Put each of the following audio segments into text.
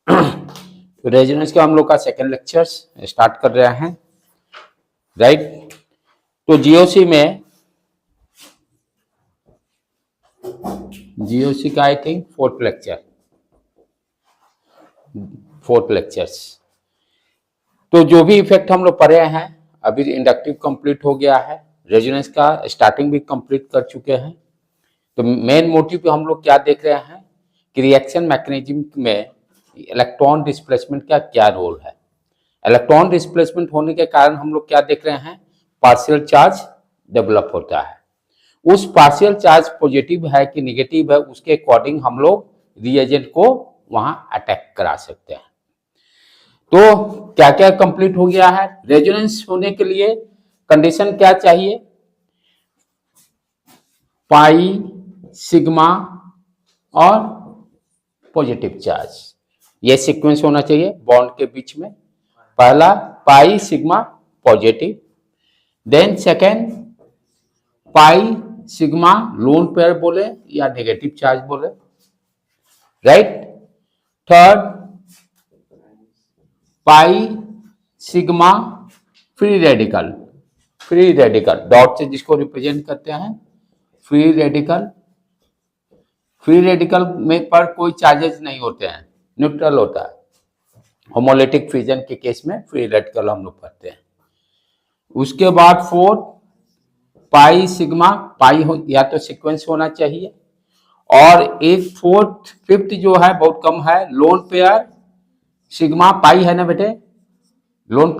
तो रेजोनेंस का हम लोग का सेकेंड लेक्चर स्टार्ट कर रहे हैं, राइट। तो जीओसी का आई थिंक फोर्थ लेक्चर्स। तो जो भी इफेक्ट हम लोग पढ़े हैं, अभी इंडक्टिव कंप्लीट हो गया है, रेजोनेंस का स्टार्टिंग भी कंप्लीट कर चुके हैं। तो मेन मोटिव हम लोग क्या देख रहे हैं कि रिएक्शन मैकेनिज्म में इलेक्ट्रॉन डिस्प्लेसमेंट का क्या रोल है। इलेक्ट्रॉन डिस्प्लेसमेंट होने के कारण हम लोग क्या देख रहे हैं, पार्शियल चार्ज डेवलप होता है। उस पार्शियल चार्ज पॉजिटिव है कि निगेटिव है, उसके अकॉर्डिंग हम लोग रिएजेंट को वहां अटैक करा सकते हैं। तो क्या क्या कंप्लीट हो गया है। रेजोनेंस होने के लिए कंडीशन क्या चाहिए, पाई, सिग्मा और पॉजिटिव चार्ज, ये सीक्वेंस होना चाहिए बॉन्ड के बीच में। पहला pi sigma positive, then second pi sigma lone pair बोले या नेगेटिव चार्ज बोले, right. Third pi sigma free radical dot से जिसको रिप्रेजेंट करते हैं फ्री रेडिकल में पर कोई चार्जेस नहीं होते हैं, न्यूट्रल होता है। होमोलिटिक फ्यूजन के केस में फ्री रेडिकल हम लोग पढ़ते हैं। उसके बाद फोर्थ पाई सिग्मा, पाई या तो सीक्वेंस होना चाहिए, और एक फिफ्थ जो है बहुत कम है, लोन पेयर सिग्मा पाई है ना बेटे, lone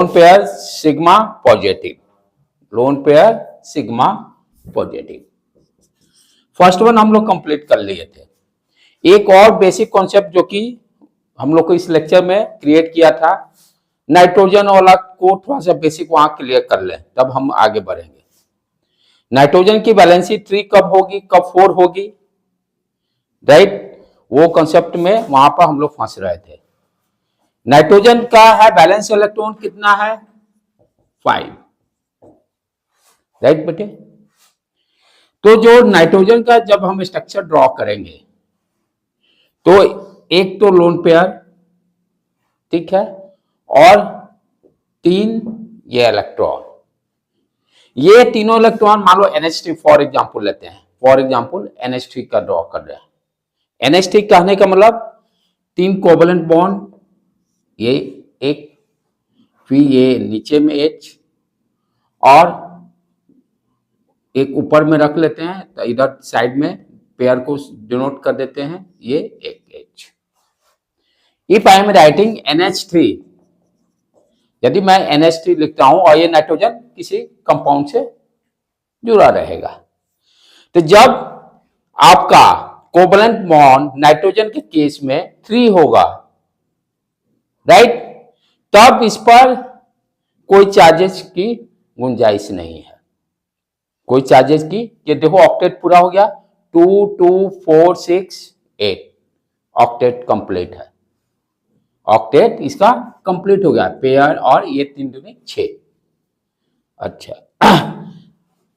pair sigma positive. First one हम लोग कंप्लीट कर लिए थे। एक और बेसिक कॉन्सेप्ट जो कि हम लोग को इस लेक्चर में क्रिएट किया था, नाइट्रोजन वाला को थोड़ा सा बेसिक वहां क्लियर कर लें, तब हम आगे बढ़ेंगे। नाइट्रोजन की वैलेंसी 3 कब होगी, कब 4 होगी, राइट। वो कॉन्सेप्ट में वहां पर हम लोग फंस रहे थे। नाइट्रोजन का है बैलेंस इलेक्ट्रॉन कितना है, 5, राइट बेटे। तो जो नाइट्रोजन का जब हम स्ट्रक्चर ड्रॉ करेंगे तो एक तो लोन पेयर, ठीक है, और 3 ये इलेक्ट्रॉन, ये तीनों इलेक्ट्रॉन मान लो NH3 फॉर एग्जांपल लेते हैं, NH3 का ड्रॉ कर रहे हैं। NH3 कहने का मतलब 3 कोवलेंट बॉन्ड, ये एक, फिर ये नीचे में H और एक ऊपर में रख लेते हैं, तो इधर साइड में पेयर को डिनोट कर देते हैं, ये एक H। If I am writing NH3, यदि मैं NH3 लिखता हूं और ये नाइट्रोजन किसी कंपाउंड से जुड़ा रहेगा, तो जब आपका कोवलेंट बॉन्ड नाइट्रोजन के केस में 3 होगा, राइट, तब इस पर कोई चार्जेस की गुंजाइश नहीं है, कोई चार्जेस की। ये देखो ऑक्टेट पूरा हो गया, 2 2 4 6 8, ऑक्टेट कंप्लीट है, ऑक्टेट इसका कंप्लीट हो गया पेयर, और ये 3 दूनी 6। अच्छा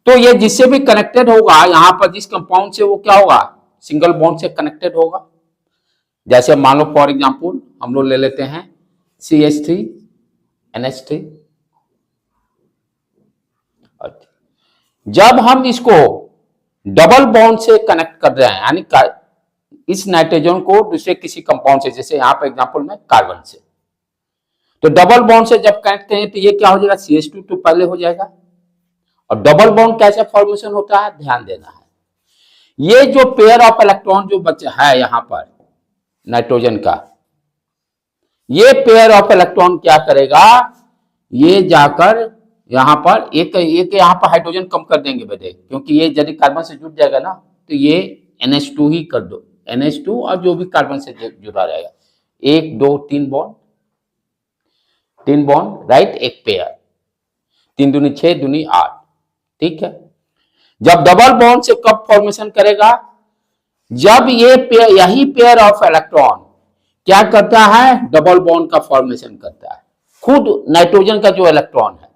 तो ये जिससे भी कनेक्टेड होगा यहां पर जिस कंपाउंड से, वो क्या होगा, सिंगल बॉन्ड से कनेक्टेड होगा। जैसे मान लो फॉर एग्जांपल हम लोग ले लेते हैं CH3 NH3। जब हम इसको डबल बॉन्ड से कनेक्ट कर रहे हैं, यानी इस नाइट्रोजन को दूसरे किसी कंपाउंड से, जैसे यहां पर एग्जांपल में कार्बन से, तो डबल बॉन्ड से जब कनेक्ट करें तो ये क्या हो जाएगा, CH2 तो पहले हो जाएगा। और डबल बॉन्ड कैसे फॉर्मेशन होता है, ध्यान देना है। ये जो पेयर ऑफ इलेक्ट्रॉन जो बचा है यहां पर नाइट्रोजन का, ये पेयर ऑफ इलेक्ट्रॉन क्या करेगा, ये जाकर यहां पर एक यहां पर हाइड्रोजन कम कर देंगे बेटे, क्योंकि ये यदि कार्बन से जुड़ जाएगा ना, तो ये NH2 ही कर दो, NH2 और जो भी कार्बन से जुड़ा रहेगा, 1 2 3 बॉन्ड, राइट, एक पेयर, 3 दूनी 6 दूनी 8, ठीक है। जब डबल बॉन्ड से कब फॉर्मेशन करेगा, जब ये यही पेयर ऑफ इलेक्ट्रॉन क्या करता है, डबल बॉन्ड का फॉर्मेशन करता है। खुद नाइट्रोजन का जो इलेक्ट्रॉन है,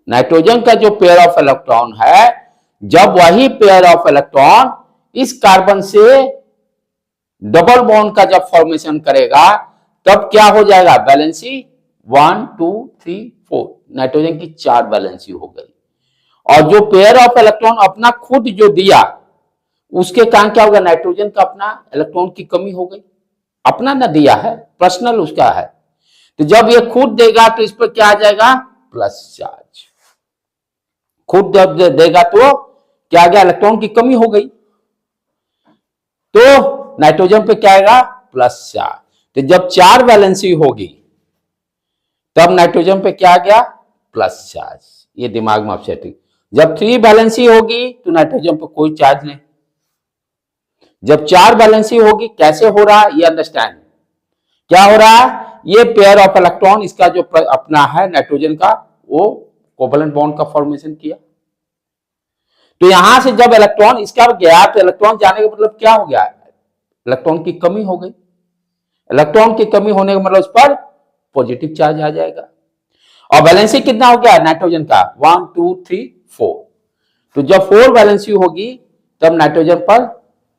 नाइट्रोजन का जो पेयर ऑफ इलेक्ट्रॉन है, जब वही पेयर ऑफ इलेक्ट्रॉन इस कार्बन से डबल बॉन्ड का जब फॉर्मेशन करेगा तब क्या हो जाएगा, वैलेंसी 1 2 3 4, नाइट्रोजन की 4 वैलेंसी हो गई। और जो पेयर ऑफ इलेक्ट्रॉन अपना खुद जो दिया उसके कारण क्या होगा, नाइट्रोजन का अपना इलेक्ट्रॉन की कमी हो गई, अपना ना दिया है, पर्सनल उसका है। तो जब ये खुद देगा तो इस पर क्या आ जाएगा, प्लस चार्ज। खुद जब देगा तो क्या आ गया, इलेक्ट्रॉन की कमी हो गई, तो नाइट्रोजन पे क्या आएगा, प्लस चार्ज। तो जब 4 वैलेंसी होगी तब नाइट्रोजन पे क्या आ गया, प्लस चार्ज। ये दिमाग में आप सेटिंग। जब 3 वैलेंसी होगी तो नाइट्रोजन पे कोई चार्ज नहीं। जब 4 वैलेंसी होगी, कैसे हो रहा है ये अंडरस्टैंड, क्या हो रहा है, ये पेयर ऑफ इलेक्ट्रॉन इसका जो अपना है नाइट्रोजन का, वो कोवलेंट बॉन्ड का फॉर्मेशन किया। तो यहां से जब इलेक्ट्रॉन इसका गया तो इलेक्ट्रॉन जाने का मतलब क्या हो गया, इलेक्ट्रॉन की कमी हो गई। इलेक्ट्रॉन की कमी होने का मतलब उस पर पॉजिटिव चार्ज आ जाएगा। और वैलेंसी कितना हो गया नाइट्रोजन का, 1 2 3 4। तो जब 4 वैलेंसी होगी तब नाइट्रोजन पर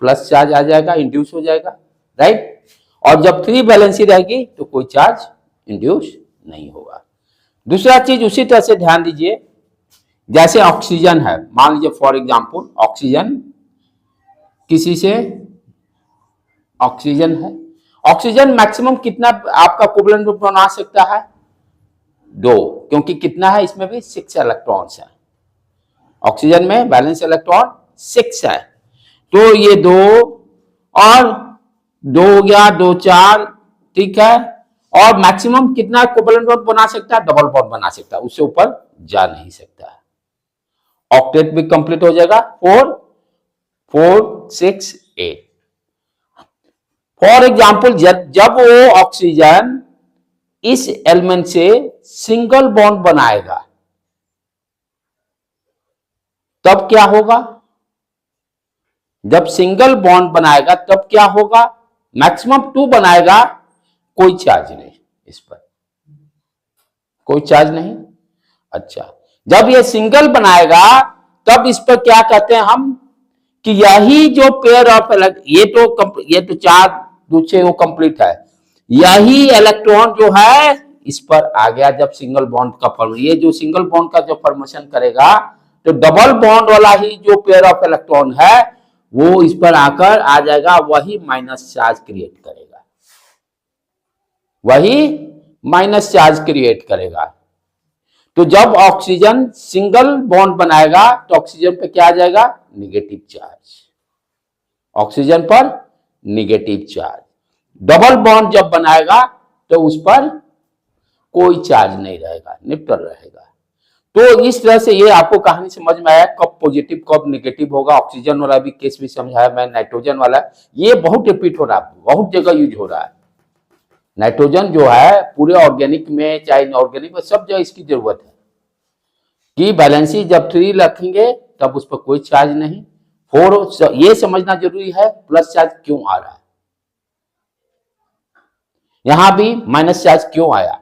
प्लस चार्ज आ जाएगा, इंड्यूस हो जाएगा, राइट। और जब 3 वैलेंसी रहेगी तो कोई चार्ज इंड्यूस नहीं होगा। दूसरा चीज उसी तरह से ध्यान दीजिए, जैसे ऑक्सीजन है, मान लीजिए फॉर एग्जांपल ऑक्सीजन, किसी से ऑक्सीजन है, ऑक्सीजन मैक्सिमम कितना आपका कोवलेंट बना सकता है, 2, क्योंकि कितना है इसमें भी 6 इलेक्ट्रॉन्स है। ऑक्सीजन में बैलेंस इलेक्ट्रॉन 6 है, तो ये 2 और 2 हो गया, 2 4, ठीक है। और मैक्सिमम कितना कोवलेंट बॉन्ड बना सकता है, डबल बॉन्ड बना सकता है, उससे ऊपर जा नहीं सकता है। ऑक्टेट भी कंप्लीट हो जाएगा, 4 4 6 8। फॉर एग्जाम्पल जब वो ऑक्सीजन इस एलिमेंट से सिंगल बॉन्ड बनाएगा तब क्या होगा, जब सिंगल बॉन्ड बनाएगा तब क्या होगा, मैक्सिमम 2 बनाएगा, कोई चार्ज नहीं इस पर, कोई चार्ज नहीं। अच्छा, जब ये सिंगल बनाएगा तब इस पर क्या कहते हैं हम, कि यही जो पेयर ऑफ ये तो 4 दूसरे वो कंप्लीट है, यही इलेक्ट्रॉन जो है इस पर आ गया जब सिंगल बॉन्ड का फॉर्म, ये जो सिंगल बॉन्ड का जो फॉर्मेशन करेगा तो डबल बॉन्ड वाला ही जो पेयर ऑफ इलेक्ट्रॉन है वो इस पर आकर आ जाएगा, वही माइनस चार्ज क्रिएट करेगा, वही माइनस चार्ज क्रिएट करेगा। तो जब ऑक्सीजन सिंगल बॉन्ड बनाएगा तो ऑक्सीजन पे क्या आ जाएगा, निगेटिव चार्ज, ऑक्सीजन पर निगेटिव चार्ज। डबल बॉन्ड जब बनाएगा तो उस पर कोई चार्ज नहीं रहेगा, न्यूट्रल रहेगा। तो इस तरह से ये आपको कहानी समझ में आया, कब पॉजिटिव कब नेगेटिव होगा। ऑक्सीजन वाला भी केस भी समझाया मैं, नाइट्रोजन वाला ये बहुत रिपीट हो रहा है, बहुत जगह यूज हो रहा है। नाइट्रोजन जो है पूरे ऑर्गेनिक में चाहे इनऑर्गेनिक में सब जगह इसकी जरूरत है कि बैलेंसी जब 3 रखेंगे तब उस पर कोई चार्ज नहीं, 4 ये समझना जरूरी है प्लस चार्ज क्यों आ रहा है, यहां भी माइनस चार्ज क्यों आया,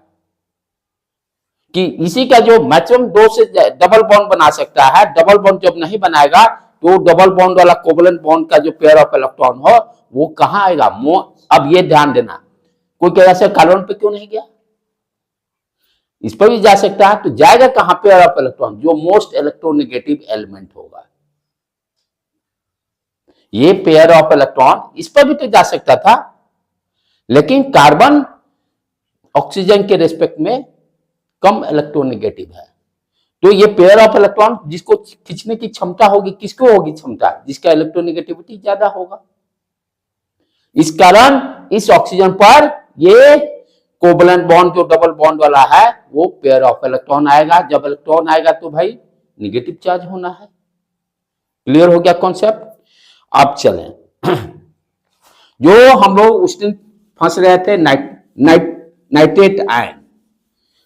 कि इसी का जो मैक्सिमम 2 से डबल बॉन्ड बना सकता है, डबल बॉन्ड जब नहीं बनाएगा तो डबल बॉन्ड वाला कोवलेंट बॉन्ड का जो पेयर ऑफ इलेक्ट्रॉन हो वो कहां आएगा। अब ये ध्यान देना, कोई कहेगा सर कार्बन पे क्यों नहीं गया, इस पर भी जा सकता है, तो जाएगा कहां, पेयर ऑफ इलेक्ट्रॉन, जो मोस्ट इलेक्ट्रोनेगेटिव एलिमेंट होगा, ये पेयर ऑफ इलेक्ट्रॉन इस पर भी तो जा सकता था, लेकिन कार्बन ऑक्सीजन के रेस्पेक्ट में कम इलेक्ट्रोनेगेटिव है, तो ये पेयर ऑफ इलेक्ट्रॉन जिसको खींचने की क्षमता होगी, किसको होगी क्षमता, जिसका इलेक्ट्रोनेगेटिविटी ज्यादा होगा। इस कारण इस ऑक्सीजन पर ये कोवलेंट बॉन्ड जो डबल बॉन्ड वाला है वो पेयर ऑफ इलेक्ट्रॉन आएगा, जब इलेक्ट्रॉन आएगा तो भाई निगेटिव चार्ज होना है। क्लियर हो गया कॉन्सेप्ट। अब चलें जो हम लोग उस दिन फंस रहे थे, नाइट्रेट आयन,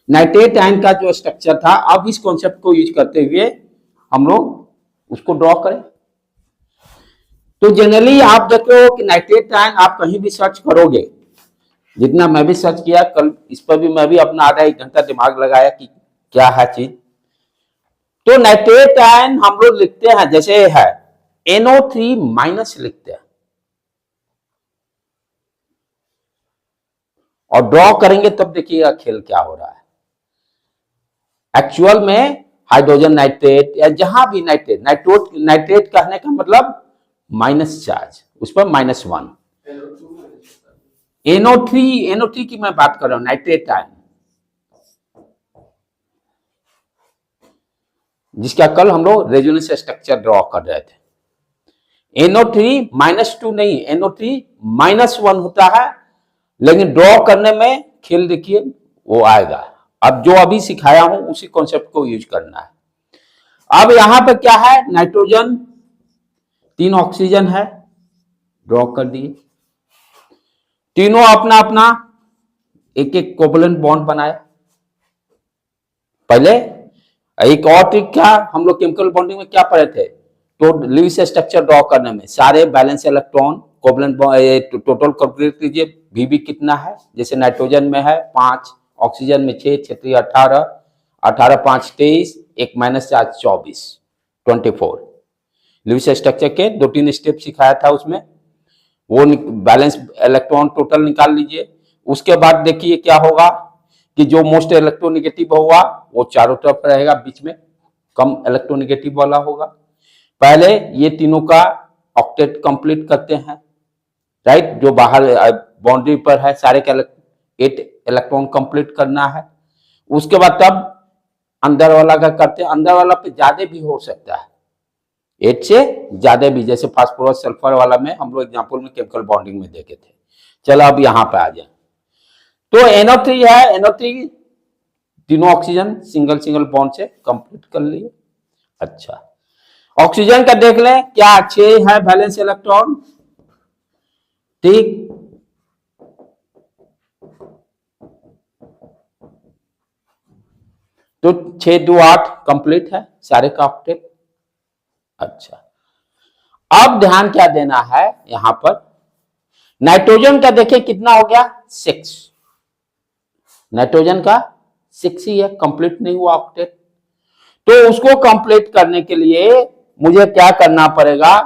नाइट्रेट आयन का जो स्ट्रक्चर था, अब इस कॉन्सेप्ट को यूज करते हुए हम लोग उसको ड्रॉ करें। तो जनरली आप देखो कि नाइट्रेट आयन आप कहीं भी सर्च करोगे, जितना मैं भी सर्च किया कल, इस पर भी मैं भी अपना आधा 1 घंटा दिमाग लगाया कि क्या है चीज। तो नाइट्रेट आयन हम लोग लिखते हैं जैसे है NO3 माइनस लिखते हैं, और ड्रॉ करेंगे तब देखिएगा खेल क्या हो रहा है। एक्चुअल में हाइड्रोजन नाइट्रेट या जहां भी नाइट्रेट कहने का मतलब माइनस चार्ज, उस पर -1। NO3 की मैं बात कर रहा हूं, नाइट्रेट आयन, जिसका कल हम लोग रेजोनेंस स्ट्रक्चर ड्रॉ कर रहे थे। NO3 -2 नहीं, NO3 -1 होता है, लेकिन ड्रॉ करने में खेल देखिए वो आएगा। अब जो अभी सिखाया हूं उसी कॉन्सेप्ट को यूज करना है। अब यहां पर क्या है, नाइट्रोजन, 3 ऑक्सीजन है, ड्रॉ कर दिए, तीनों अपना अपना एक एक कोवलेंट बॉन्ड बनाए। पहले एक और ट्रिक क्या, हम लोग केमिकल बॉन्डिंग में क्या पढ़े थे, तो लुईस स्ट्रक्चर ड्रॉ करने में सारे balance electron covalent total calculate कीजिए, वीबी कितना है, जैसे नाइट्रोजन में है 5, ऑक्सीजन में 6, 6 18, 18 5 23, एक माइनस चार्ज 24, 24। लुईस स्ट्रक्चर के 2-3 स्टेप सिखाया था उसमें, वो बैलेंस इलेक्ट्रॉन टोटल निकाल लीजिए। उसके बाद देखिए क्या होगा कि जो मोस्ट इलेक्ट्रोनेगेटिव होगा वो चारों तरफ रहेगा, बीच में कम इलेक्ट्रोनेगेटिव वाला होगा। पहले ये तीनों का ऑक्टेट कंप्लीट करते हैं, राइट, जो बाहर बाउंड्री पर है सारे का 8 इलेक्ट्रॉन कंप्लीट करना है। उसके बाद तब अंदर वाला का करते हैं, अंदर वाला पे ज्यादा भी हो सकता है, 8 से ज्यादा भी, जैसे फास्फोरस सल्फर वाला में हम लोग एग्जाम्पल में केमिकल बॉन्डिंग में देखे थे। चलो अब यहां पे आ जाए, तो NO3 है, NO3 तीनों ऑक्सीजन सिंगल सिंगल बॉन्ड से कंप्लीट कर लिए। अच्छा, ऑक्सीजन का देख लें, क्या 6 है वैलेंस इलेक्ट्रॉन, ठीक, तो 6 2 8 कंप्लीट है सारे का ऑक्टेट। अच्छा, अब ध्यान क्या देना है यहां पर, नाइट्रोजन का देखिए कितना हो गया, 6, नाइट्रोजन का 6 ही है, कंप्लीट नहीं हुआ ऑक्टेट। तो उसको कंप्लीट करने के लिए मुझे क्या करना पड़ेगा,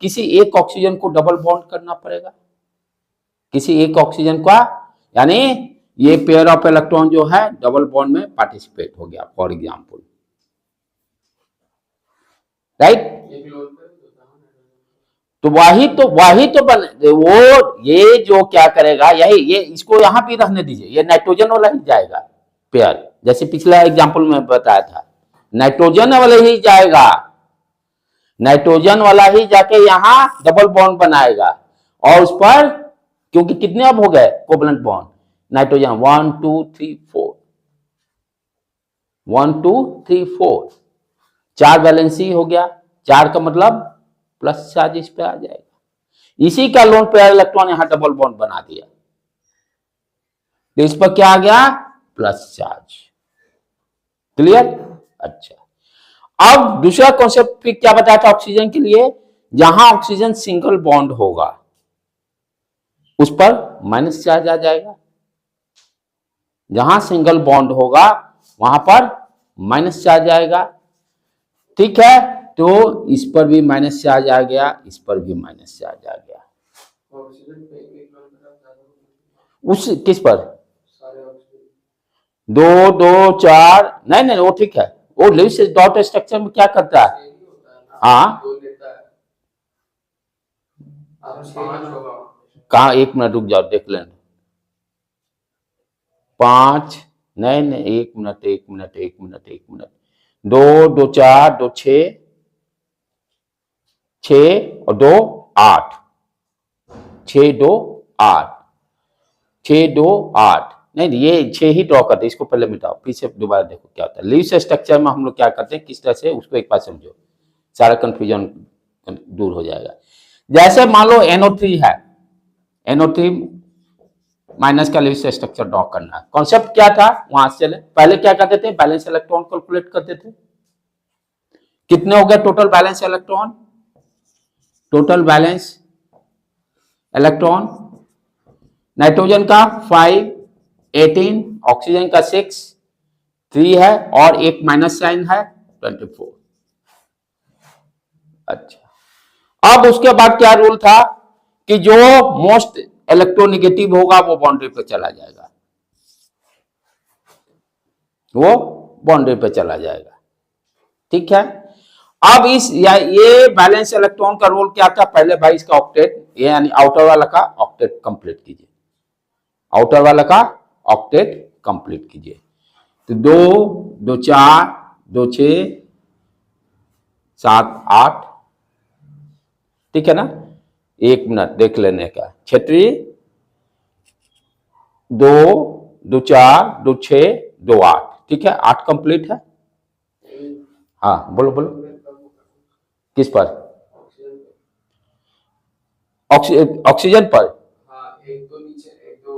किसी एक ऑक्सीजन को डबल बॉन्ड करना पड़ेगा, किसी एक ऑक्सीजन का, यानी ये पेयर ऑफ इलेक्ट्रॉन जो है डबल बॉन्ड में पार्टिसिपेट हो गया, फॉर एग्जांपल, राइट। तो वही तो वो ये जो क्या करेगा, यही ये इसको यहां भी रहने दीजिए, ये नाइट्रोजन वाला ही जाएगा पेयर, जैसे पिछला एग्जांपल में बताया था, नाइट्रोजन वाला ही जाएगा, नाइट्रोजन वाला ही जाके यहां डबल बॉन्ड बनाएगा, और उस पर क्योंकि कितने अब हो गए कोवलेंट बॉन्ड, नाइट्रोजन 1 2 3 4, 1 2 3 4, 4 वैलेंसी हो गया, 4 का मतलब प्लस चार्ज इस पे आ जाएगा, इसी का लोन पेयर इलेक्ट्रॉन यहां डबल बॉन्ड बना दिया, तो इस पर क्या आ गया, प्लस चार्ज, क्लियर। अच्छा, अब दूसरा कॉन्सेप्ट क्या बताया था ऑक्सीजन के लिए, जहां ऑक्सीजन सिंगल बॉन्ड होगा उस पर माइनस चार्ज आ जाएगा, जहां सिंगल बॉन्ड होगा वहां पर माइनस चार्ज आएगा, ठीक है, तो इस पर भी माइनस चार्ज आ गया, इस पर भी माइनस चार्ज आ गया, उस किस पर 2 2 4, नहीं वो ठीक है, वो लुईस डॉट स्ट्रक्चर में क्या करता है, हाँ कहा, 1 मिनट रुक जाओ देख लेना, 5, नहीं 1 मिनट 1 मिनट 1 मिनट 1 मिनट, 2 2 4 2 6 6 और 2 8, 6 2 8, 6 2 8, नहीं ये 6 ही ड्रॉ करते, इसको पहले मिटाओ, पीछे दोबारा देखो क्या होता है। लुईस स्ट्रक्चर में हम लोग क्या करते हैं, किस तरह से, उसको एक बार समझो, सारा कंफ्यूजन दूर हो जाएगा। जैसे मान लो NO3 है, NO3 माइनस का लुईस स्ट्रक्चर ड्रॉ करना है, कॉन्सेप्ट क्या था वहां से चले, पहले क्या करते थे, बैलेंस इलेक्ट्रॉन कैलकुलेट करते थे, कितने हो गए total balance electron, total balance electron, nitrogen का 5 18, ऑक्सीजन का 6 3 है, और एक माइनस साइन है 24। अच्छा, अब उसके बाद क्या रूल था कि जो मोस्ट इलेक्ट्रोनेगेटिव होगा वो बाउंड्री पे चला जाएगा, वो बाउंड्री पे चला जाएगा। ठीक है, अब ये बैलेंस इलेक्ट्रॉन का रोल क्या था, पहले भाई इसका ऑक्टेट यानी आउटर वाला का ऑक्टेट कंप्लीट कीजिए, आउटर वाला का ऑक्टेट कंप्लीट कीजिए। तो 2 2 4 2 6 7 8, ठीक है ना। 1 मिनट देख लेने का, क्षेत्रीय 2 2 4 2 6 2 8, ठीक है, 8 कंप्लीट है। हाँ बोलो बोलो, किस पर? ऑक्सीजन पर। हाँ, 1 2 नीचे 1 2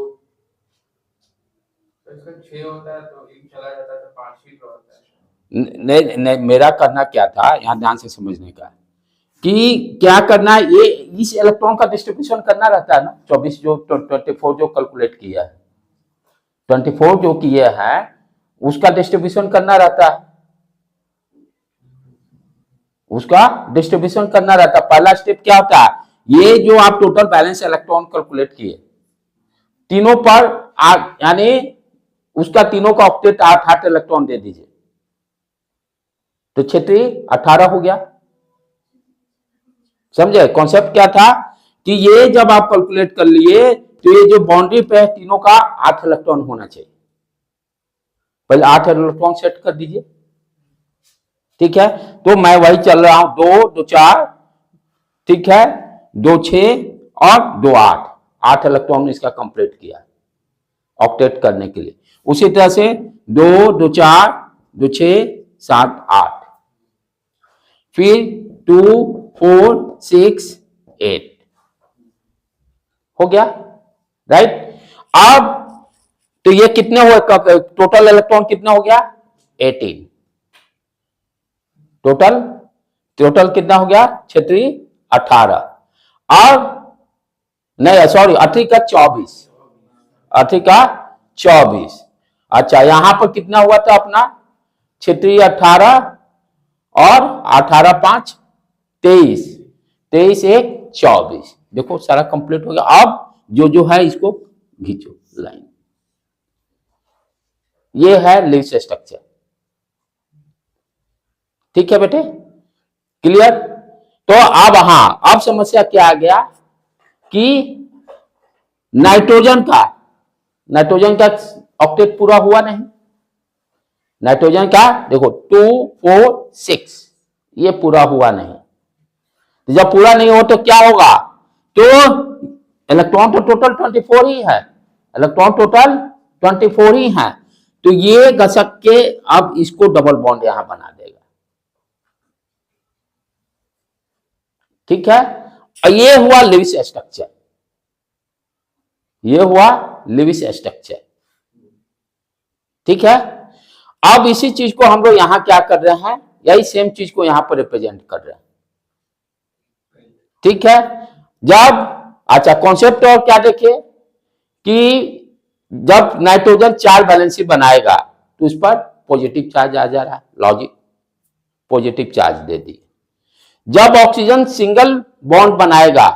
इसका 6 होता है तो 1 चला जाता है तो 5 ही होता है। नहीं नहीं, मेरा करना क्या था यहाँ ध्यान से समझने का, कि क्या करना है, ये इस इलेक्ट्रॉन का डिस्ट्रीब्यूशन करना रहता है ना, 24 जो 24 जो कैलकुलेट किया है, 24 जो किया है उसका डिस्ट्रीब्यूशन करना रहता है, उसका डिस्ट्रीब्यूशन करना रहता है। पहला स्टेप क्या होता है, ये जो आप टोटल बैलेंस इलेक्ट्रॉन कैलकुलेट किए तीनों पर यानी उसका तीनों का ऑक्टेट 8 इलेक्ट्रॉन दे दीजिए, तो क्षेत्रीय 18 हो गया। समझे कॉन्सेप्ट क्या था, कि ये जब आप कैलकुलेट कर लिए तो ये जो बाउंड्री पे है तीनों का 8 इलेक्ट्रॉन होना चाहिए, पहले 8 इलेक्ट्रॉन सेट कर दीजिए। ठीक है, तो मैं वही चल रहा हूं, 2 2 4, ठीक है, 2 6 और 2 8, 8 इलेक्ट्रॉन इसका कंप्लीट किया ऑक्टेट करने के लिए। उसी तरह से 2 2 4 2 6 7 8, फिर 2 4 6 8 हो गया, राइट। अब तो ये कितने हुए, टोटल इलेक्ट्रॉन कितना हो गया, 18 टोटल, टोटल कितना हो गया क्षेत्रीय 18, और नहीं सॉरी 18 का 24, 18 का 24। अच्छा यहां पर कितना हुआ था अपना, क्षेत्रीय 18 और 18 5 23, 23 1 24, देखो सारा कंप्लीट हो गया। अब जो है इसको खींचो लाइन, ये है लिविस स्ट्रक्चर। ठीक है बेटे, क्लियर। तो अब हाँ, अब समस्या क्या आ गया कि नाइट्रोजन का ऑक्टेट पूरा हुआ नहीं। नाइट्रोजन का देखो 2 4 6 ये पूरा हुआ नहीं, तो जब पूरा नहीं हो तो क्या होगा, तो इलेक्ट्रॉन तो टोटल 24 ही है, इलेक्ट्रॉन टोटल 24 ही है, तो ये घसक के अब इसको डबल बॉन्ड यहां बना देगा। ठीक है, ये हुआ लिविस स्ट्रक्चर, ये हुआ लिविस स्ट्रक्चर। ठीक है, अब इसी चीज को हम लोग यहां क्या कर रहे हैं, यही सेम चीज को यहां पर रिप्रेजेंट कर रहे हैं। ठीक है, जब अच्छा कॉन्सेप्ट और क्या देखिए कि जब नाइट्रोजन 4 वैलेंसी बनाएगा तो उस पर पॉजिटिव चार्ज आ जा रहा है, लॉजिक पॉजिटिव चार्ज दे दी। जब ऑक्सीजन सिंगल बॉन्ड बनाएगा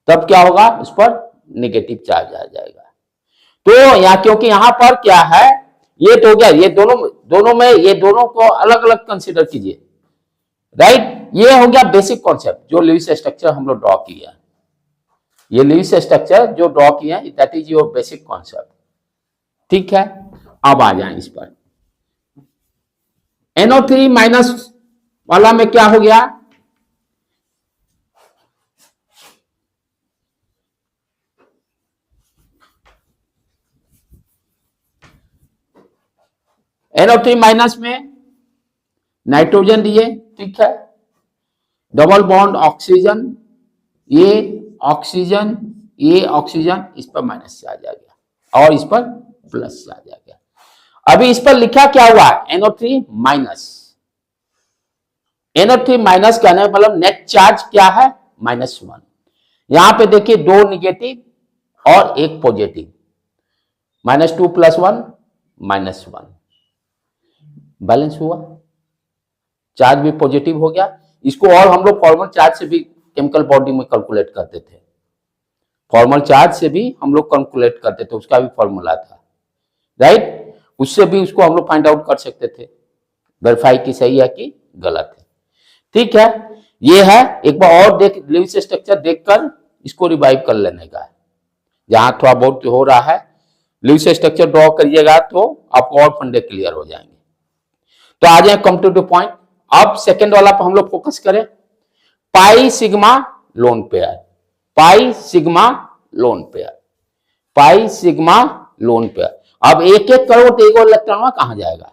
तब क्या होगा, उस पर नेगेटिव चार्ज आ जाएगा। तो यहां क्योंकि यहां पर क्या है, ये तो हो गया, ये दोनों में ये दोनों को अलग अलग कंसीडर कीजिए, राइट। ये हो गया बेसिक कॉन्सेप्ट जो लिविस स्ट्रक्चर हम लोग ड्रॉ किया, ये लिविस स्ट्रक्चर जो ड्रॉ किया that is your basic concept. ठीक है, अब आ जाए इस पर। NO3 माइनस वाला में क्या हो गया, NO3 माइनस में नाइट्रोजन दिए, ठीक है, डबल बॉन्ड ऑक्सीजन, ये ऑक्सीजन ये ऑक्सीजन, इस पर माइनस से आ जाएगा और इस पर प्लस से आ जाएगा। अभी इस पर लिखा क्या हुआ, NO3 माइनस। NO3 माइनस कहने का मतलब नेट चार्ज क्या है, -1। यहां पे देखिए 2 निगेटिव और 1 पॉजिटिव, -2 + 1 -1, बैलेंस हुआ, चार्ज भी पॉजिटिव हो गया। इसको और हम लोग फॉर्मल चार्ज से भी केमिकल बॉडी में कैलकुलेट करते थे, फॉर्मल चार्ज से भी हम लोग कैलकुलेट करते थे, उसका भी फॉर्मूला था, राइट। उससे भी उसको हम लोग फाइंड आउट कर सकते थे, वेरीफाई की सही है कि गलत है। ठीक है, ये है। एक बार और देख, ल्यूइस स्ट्रक्चर देखकर इसको रिवाइव कर लेने का है। जहां थोड़ा बहुत हो रहा है, ल्यूइस स्ट्रक्चर ड्रॉ करिएगा तो आपको और फंडे क्लियर हो जाएंगे। तो आ जाए कम टू द पॉइंट। अब सेकेंड वाला पर हम लोग फोकस करें, पाई सिग्मा लोन पेयर। पाई सिग्मा लोन पेयर, पाई सिग्मा लोन पेयर। अब एक एक करो तो एक और इलेक्ट्रॉन कहां जाएगा?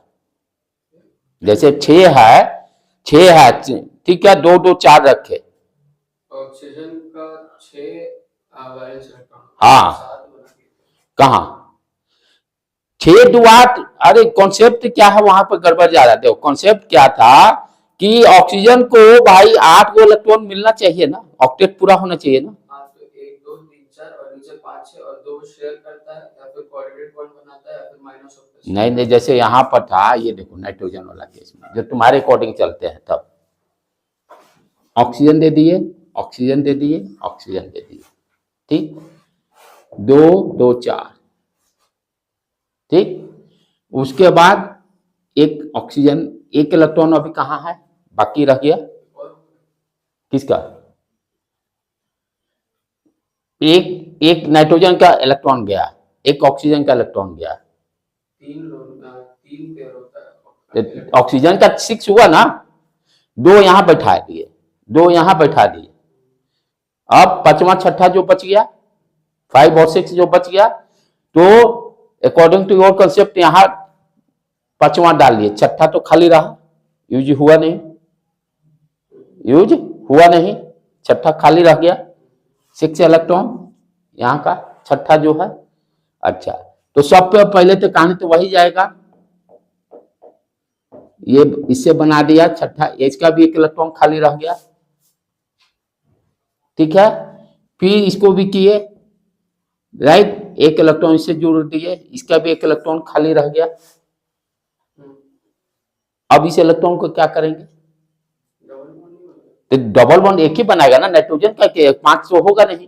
जैसे 6 है, 6 है, ठीक है, 2 2 4 रखे, ऑक्सीजन का 6 वैलेंस इलेक्ट्रॉन, हाँ, कहा 6 2 8। अरे कॉन्सेप्ट क्या है, वहां पर गड़बड़ जा रहा है। देखो कॉन्सेप्ट क्या था कि ऑक्सीजन को भाई 8 को इलेक्ट्रॉन मिलना चाहिए ना, ऑक्टेट पूरा होना चाहिए ना। हाँ, तो 1 2 3 4 और नीचे 5 6 और 2 शेयर करता है, या फिर कोऑर्डिनेट बॉन्ड बनाता है, या फिर माइनस ऑफ। नहीं नहीं, जैसे यहां पर था, ये देखो नाइट्रोजन वाला केस में जो तुम्हारे अकॉर्डिंग चलते हैं, तब ऑक्सीजन दे दिए, ऑक्सीजन दे दिए, ऑक्सीजन दे दिए, ठीक, 2 2 4, ठीक। उसके बाद एक ऑक्सीजन, एक इलेक्ट्रॉन अभी कहां है, बाकी रह गया किसका? एक नाइट्रोजन का इलेक्ट्रॉन गया, एक ऑक्सीजन का इलेक्ट्रॉन गया, 3 पेयर होता है। ऑक्सीजन का 6 हुआ ना, 2 यहां बैठा दिए, 2 यहां बैठा दिए। अब 5वां 6ठा जो बच गया, 5 और 6 जो बच गया, तो अकॉर्डिंग टू योर कंसेप्ट यहां 5वां डाल दिए, 6ठा तो खाली रहा, यूज हुआ नहीं, यूज हुआ नहीं, 6ठा खाली रह गया, 6 इलेक्ट्रॉन यहाँ का, 6ठा जो है। अच्छा, तो सब पे पहले तो कहानी तो वही जाएगा, ये इससे बना दिया 6ठा, इसका भी एक इलेक्ट्रॉन खाली रह गया, ठीक है। फिर इसको भी किए, राइट, एक इलेक्ट्रॉन इससे जोड़ दिए, इसका भी एक इलेक्ट्रॉन खाली रह गया। अब इस इलेक्ट्रॉन को क्या करेंगे? तो डबल बॉन्ड एक ही बनाएगा ना, नाइट्रोजन का 5 तो होगा नहीं,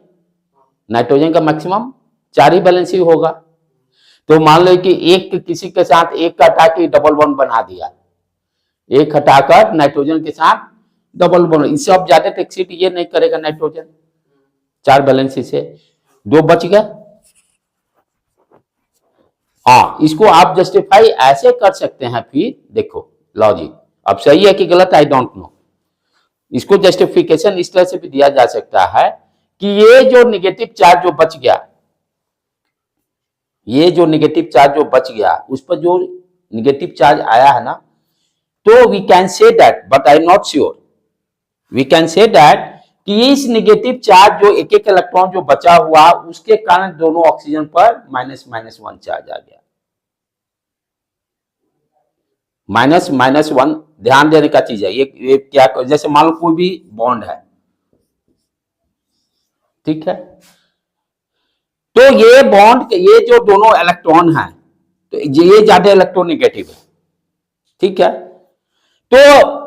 नाइट्रोजन का मैक्सिमम 4 ही बैलेंस ही होगा। तो मान लो कि एक किसी के साथ एक का हटा के डबल बॉन्ड बना दिया, एक हटाकर नाइट्रोजन के साथ डबल बॉन्ड, इससे अब ज्यादा एक्सिट ये नहीं करेगा नाइट्रोजन, 4 बैलेंस से 2 बच गए। हाँ, इसको आप जस्टिफाई ऐसे कर सकते हैं, फिर देखो लॉजिक अब सही है कि गलत, आई डोंट नो। इसको जस्टिफिकेशन इस तरह से भी दिया जा सकता है कि ये जो निगेटिव चार्ज जो बच गया, ये जो निगेटिव चार्ज जो बच गया, उस पर जो निगेटिव चार्ज आया है ना, तो we can say that, but I am not sure, we can say that कि इस निगेटिव चार्ज जो एक एक इलेक्ट्रॉन जो बचा हुआ, उसके कारण दोनों ऑक्सीजन पर -1 चार्ज आ गया। -1 ध्यान देने का चीज है, ये क्या, जैसे मान लो कोई भी बॉन्ड है, ठीक है, तो ये बॉन्ड, ये जो दोनों इलेक्ट्रॉन हैं, तो ये ज्यादा इलेक्ट्रोनेगेटिव है, ठीक है। तो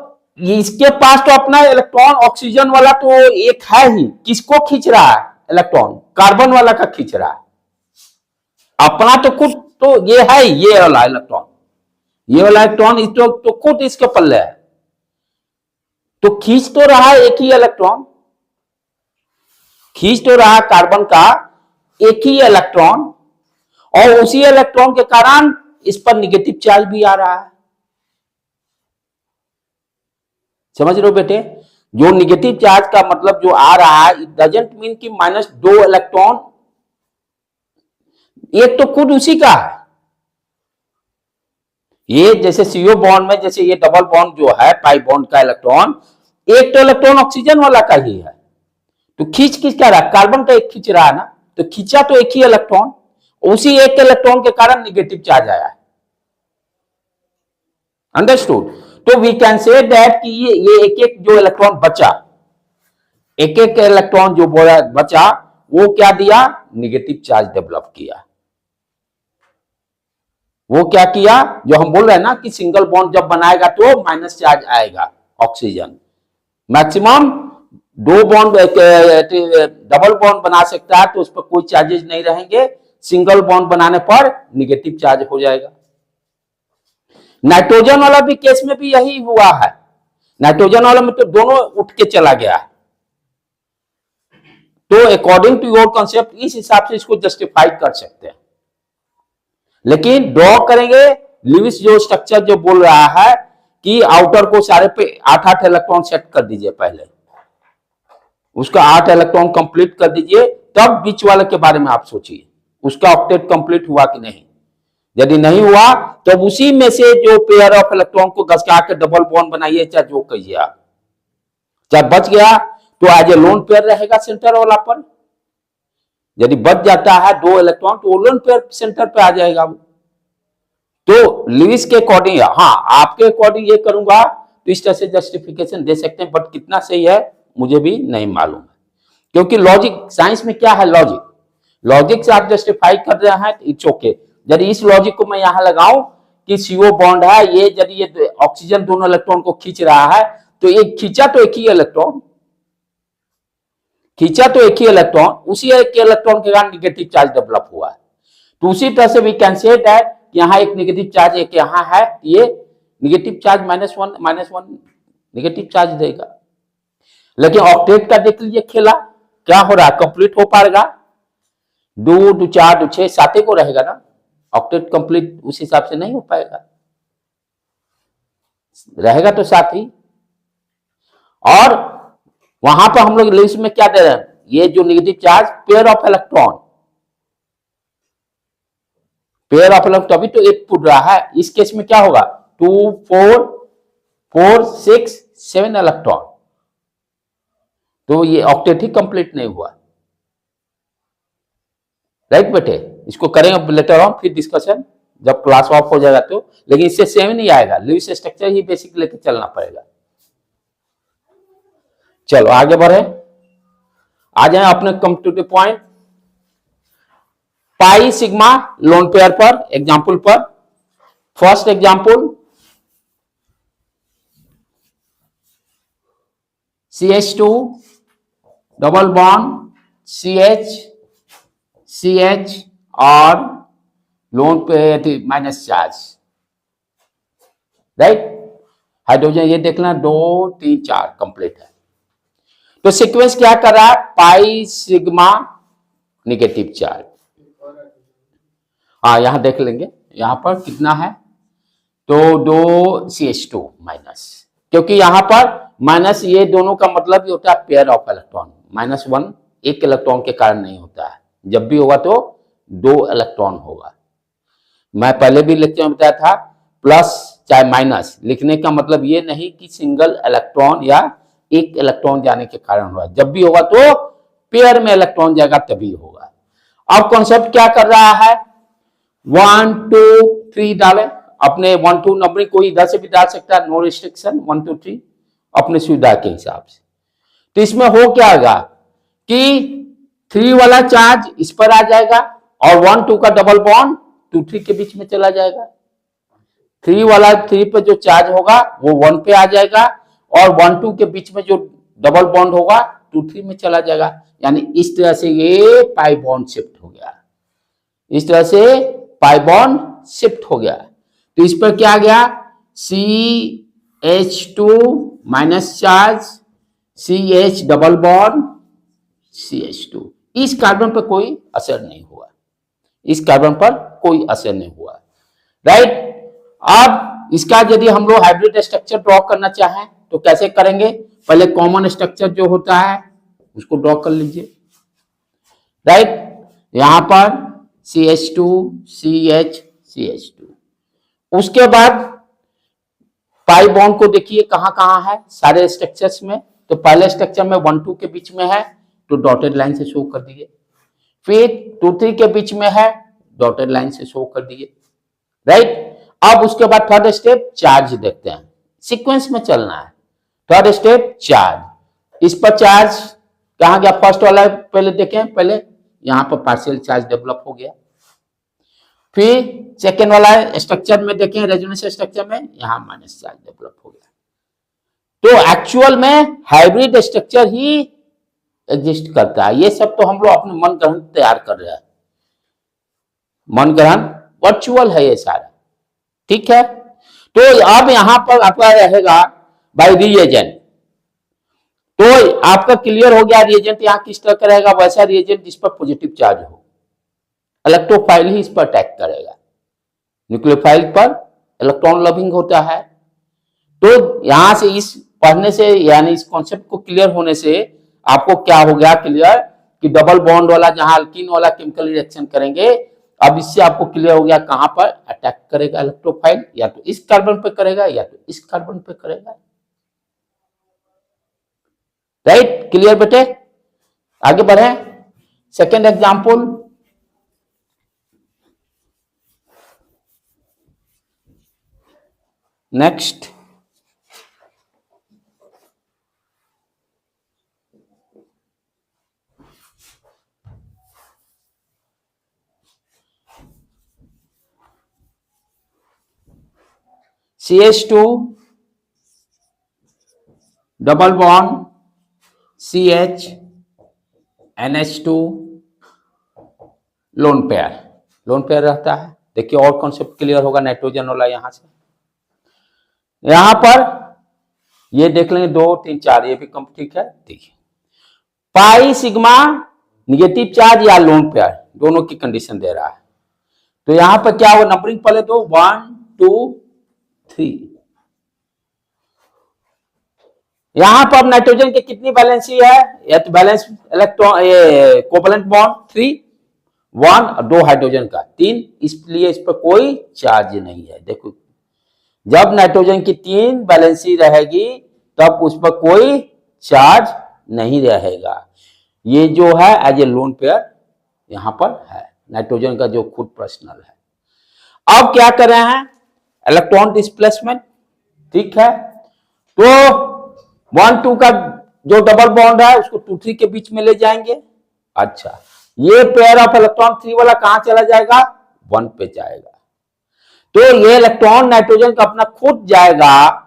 इसके पास तो अपना इलेक्ट्रॉन ऑक्सीजन वाला तो एक है ही, किसको खींच रहा है इलेक्ट्रॉन? कार्बन वाला का खींच रहा है, अपना तो खुद तो ये है, ये वाला इलेक्ट्रॉन, ये वाला इलेक्ट्रॉन तो खुद इसके पल्ले है, तो खींच तो रहा है एक ही इलेक्ट्रॉन, खींच तो रहा कार्बन का एक ही इलेक्ट्रॉन, और उसी इलेक्ट्रॉन के कारण इस पर निगेटिव चार्ज भी आ रहा है। समझ रहे हो बेटे? जो निगेटिव चार्ज का मतलब जो आ रहा है, इट डजंट मीन कि -2 इलेक्ट्रॉन, एक तो खुद उसी का है। ये जैसे CO बॉन्ड में, जैसे ये डबल बॉन्ड जो है पाई बॉन्ड का इलेक्ट्रॉन, एक तो इलेक्ट्रॉन ऑक्सीजन वाला का ही है, तो खींच किसका रहा? कार्बन का एक खींच रहा है ना, तो खींचा तो एक ही इलेक्ट्रॉन, उसी एक इलेक्ट्रॉन के कारण निगेटिव चार्ज आया है। अंडरस्टूड? तो वी कैन से दैट कि ये एक एक जो इलेक्ट्रॉन बचा, एक एक इलेक्ट्रॉन जो बचा, वो क्या दिया? निगेटिव चार्ज डेवलप किया। वो क्या किया? जो हम बोल रहे हैं ना कि सिंगल बॉन्ड जब बनाएगा तो माइनस चार्ज आएगा oxygen, maximum 2 bond, double bond बना सकता है तो उस पर कोई चार्जेस नहीं रहेंगे, सिंगल बॉन्ड बनाने पर निगेटिव चार्ज हो जाएगा। नाइट्रोजन वाला भी केस में भी यही हुआ है। नाइट्रोजन वाला में तो दोनों उठ के चला गया है। तो अकॉर्डिंग टू योर कॉन्सेप्ट इस हिसाब से इसको जस्टिफाई कर सकते हैं, लेकिन ड्रॉ करेंगे लिविस जो स्ट्रक्चर जो बोल रहा है कि आउटर को सारे पे 8-8 इलेक्ट्रॉन सेट कर दीजिए, पहले उसका 8 इलेक्ट्रॉन कंप्लीट कर दीजिए, तब बीच वाले के बारे में आप सोचिए उसका ऑक्टेट कंप्लीट हुआ कि नहीं। यदि नहीं हुआ तो उसी में से जो पेयर ऑफ इलेक्ट्रॉन को घसका के डबल बॉन्ड बनाइए, चाहे जो कहिए आप, चाहे बच गया तो एज ए लोन पेयर रहेगा सेंटर वाला पर। यदि बच जाता है 2 इलेक्ट्रॉन तो लोन पेयर सेंटर पे आ जाएगा वो। तो लिविस के अकॉर्डिंग, हाँ आपके अकॉर्डिंग ये करूंगा तो इस तरह से जस्टिफिकेशन दे सकते हैं, बट कितना सही है मुझे भी नहीं मालूम है, क्योंकि लॉजिक साइंस में क्या है, लॉजिक से आप जस्टिफाई कर रहे हैं, इट्स ओके। यदि इस लॉजिक को मैं यहां लगाऊं कि CO बॉन्ड है, ये यदि ये ऑक्सीजन दोनों इलेक्ट्रॉन को खींच रहा है, तो एक खींचा तो एक ही इलेक्ट्रॉन, उसी एक इलेक्ट्रॉन के कारण निगेटिव चार्ज डेवलप हुआ है। तो उसी तरह से वी कैन से दैट यहाँ एक निगेटिव चार्ज एक यहाँ है, ये निगेटिव चार्ज -1 निगेटिव चार्ज देगा। लेकिन ऑक्टेट का देख लीजिए खेला क्या हो रहा है, कंप्लीट हो पाएगा 2 2 4 2 6 7 को रहेगा ना, ऑक्टेट कंप्लीट उस हिसाब से नहीं हो पाएगा, रहेगा तो 7 ही। और वहां पर हम लोग लिस्ट में क्या दे रहे हैं, ये जो negative charge pair of electron तभी तो 8 पुट रहा है। इस केस में क्या होगा 2 4 4 6 7 इलेक्ट्रॉन, तो ये ऑक्टेट ही कंप्लीट नहीं हुआ, राइट बेटे। इसको करेंगे लेटर ऑन फिर डिस्कशन जब क्लास ऑफ हो जाएगा तो, लेकिन इससे सेम नहीं आएगा, लिविस स्ट्रक्चर ही बेसिक लेके चलना पड़ेगा। चलो आगे बढ़े, आ जाए अपने come to the point. Pi sigma lone pair पर एग्जांपल पर, first example CH2 double bond CH और लोन पे माइनस चार्ज, राइट। हाइड्रोजन ये देखना 2 3 4 कंप्लीट है। तो सीक्वेंस क्या कर रहा है, पाई सिग्मा निगेटिव चार्ज। हाँ यहां देख लेंगे, यहां पर कितना है, तो 2 CH2 माइनस, क्योंकि यहां पर माइनस ये दोनों का मतलब ही होता है पेयर ऑफ इलेक्ट्रॉन, -1 एक इलेक्ट्रॉन के कारण नहीं होता है, जब भी होगा तो 2 इलेक्ट्रॉन होगा। मैं पहले भी लेक्चर में बताया था प्लस चाहे माइनस लिखने का मतलब ये नहीं कि सिंगल इलेक्ट्रॉन या एक इलेक्ट्रॉन जाने के कारण होगा, जब भी होगा तो पेयर में इलेक्ट्रॉन जाएगा तभी होगा। अब कॉन्सेप्ट क्या कर रहा है, 1 2 3 डाले, अपने 1 2 नंबरिंग कोई इधर से भी डाल सकता है, नो रिस्ट्रिक्शन, 1 2 3 अपने सुविधा के हिसाब से। तो इसमें हो क्या होगा कि 3 वाला चार्ज इस पर आ जाएगा और 1 2 का डबल बॉन्ड 2 3 के बीच में चला जाएगा। 3 वाला 3 पे जो चार्ज होगा वो 1 पे आ जाएगा और 1 2 के बीच में जो डबल बॉन्ड होगा 2 3 में चला जाएगा। यानी इस तरह से ये पाई बॉन्ड शिफ्ट हो गया, इस तरह से पाई बॉन्ड शिफ्ट हो गया। तो इस पर क्या आ गया, CH2 minus charge CH double bond CH2, इस कार्बन पर कोई असर नहीं हुआ, इस कार्बन पर कोई असर नहीं हुआ, राइट। अब इसका यदि हम लोग हाइब्रिड स्ट्रक्चर ड्रॉ करना चाहें तो कैसे करेंगे, पहले कॉमन स्ट्रक्चर जो होता है उसको ड्रॉ कर लीजिए, राइट। यहां पर CH2 CH CH2, उसके बाद पाई बॉन्ड को देखिए कहां कहां है सारे स्ट्रक्चर्स में, तो पहले स्ट्रक्चर में 1 2 के बीच में है तो डॉटेड लाइन से शो कर दिए, फिर 2 3 के बीच में है डॉटेड लाइन से शो कर दिए, राइट। अब उसके बाद थर्ड स्टेप चार्ज देखते हैं, सीक्वेंस में चलना है। थर्ड स्टेप चार्ज, इस पर चार्ज कहां गया, फर्स्ट वाला पहले देखें, पहले यहां पर पार्शियल चार्ज डेवलप हो गया, फिर सेकेंड वाला स्ट्रक्चर में देखें रेजोनेंस स्ट्रक्चर में यहां माइनस चार्ज डेवलप हो गया। तो एक्चुअल में हाइब्रिड स्ट्रक्चर ही एग्जिस्ट करता है, ये सब तो हम लोग अपने मन ग्रहण तैयार कर रहे हैं, मन ग्रहण वर्चुअल है ये सारा, ठीक है। तो अब यहां पर आपका रहेगा बाय रिएजेंट। तो आपका क्लियर हो गया, रिएजेंट यहां किस तरह का रहेगा, वैसा रिएजेंट जिस पर पॉजिटिव चार्ज हो, इलेक्ट्रोफाइल ही इस पर अटैक करेगा। न्यूक्लियोफाइल पर इलेक्ट्रॉन लविंग होता है। तो यहां से इस पढ़ने से यानी इस कॉन्सेप्ट को क्लियर होने से आपको क्या हो गया क्लियर कि डबल बॉन्ड वाला जहां अल्कीन वाला केमिकल रिएक्शन करेंगे, अब इससे आपको क्लियर हो गया कहां पर अटैक करेगा इलेक्ट्रोफाइल, या तो इस कार्बन पे करेगा या तो इस कार्बन पे करेगा। राइट, क्लियर बेटे? आगे बढ़े, second example. Next, CH2 double bond CH NH2 lone pair, lone pair रहता है। देखिए और कॉन्सेप्ट क्लियर होगा नाइट्रोजन वाला। यहां से यहां पर ये देख लेंगे 2 3 4, ये भी कम ठीक है। देखिए पाई सिग्मा निगेटिव चार्ज या लोन पेयर दोनों की कंडीशन दे रहा है। तो यहां पर क्या होगा, नंबरिंग पहले तो 1 2 3। यहां पर नाइट्रोजन की कितनी बैलेंसी है, या तो बैलेंस इलेक्ट्रॉन कोवलेंट बॉन्ड 3 1 और 2 हाइड्रोजन का 3, इसलिए इस पर कोई चार्ज नहीं है। देखो जब नाइट्रोजन की 3 बैलेंसी रहेगी तब उस पर कोई चार्ज नहीं रहेगा। ये जो है एज ए लोन पेयर यहां पर है, नाइट्रोजन का जो खुद पर्सनल है। अब क्या कर रहे हैं, इलेक्ट्रॉन डिस्प्लेसमेंट, ठीक है। तो 1 2 का जो डबल बॉन्ड है उसको 2 3 के बीच में ले जाएंगे। अच्छा, ये पेयर ऑफ इलेक्ट्रॉन 3 वाला कहां चला जाएगा, 1 पे जाएगा। तो ये इलेक्ट्रॉन नाइट्रोजन का अपना खुद जाएगा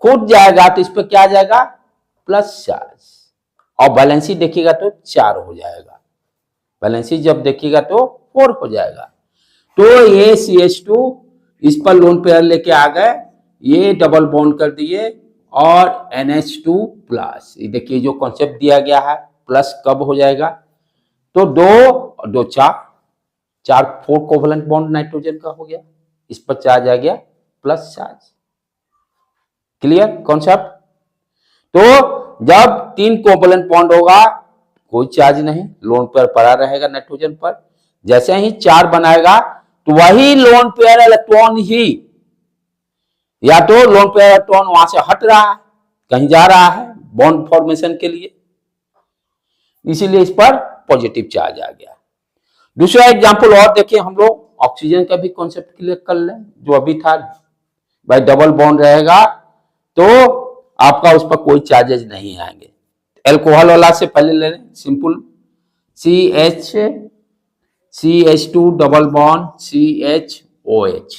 तो इस पर क्या जाएगा, प्लस चार्ज, और बैलेंसी देखिएगा तो 4 हो जाएगा। बैलेंसी जब देखिएगा तो 4 हो जाएगा। तो ये CH2 इस पर लोन पेयर लेके आ गए, ये डबल बॉन्ड कर दिए और NH2 प्लस, ये देखिए जो कॉन्सेप्ट दिया गया है प्लस कब हो जाएगा, तो 2 और 2 4 4 कोवलेंट बॉन्ड नाइट्रोजन का हो गया, इस पर चार्ज आ गया प्लस चार्ज। Clear concept? तो जब 3 कोवलेंट बॉन्ड होगा कोई चार्ज नहीं, लोन पेयर पड़ा रहेगा नाइट्रोजन पर। जैसे ही 4 बनाएगा तो वही लोन पेयर इलेक्ट्रॉन ही, या तो लोन पेयर इलेक्ट्रॉन वहां से हट रहा है, कहीं जा रहा है बॉन्ड फॉर्मेशन के लिए, इसीलिए इस पर पॉजिटिव चार्ज आ गया। दूसरा एग्जांपल और देखिए हम लोग, ऑक्सीजन का भी कॉन्सेप्ट क्लियर कर लें जो अभी था। भाई डबल बॉन्ड रहेगा तो आपका उस पर कोई चार्जेज नहीं आएंगे। एल्कोहल वाला से पहले ले लें, simple CH2 double bond CHOH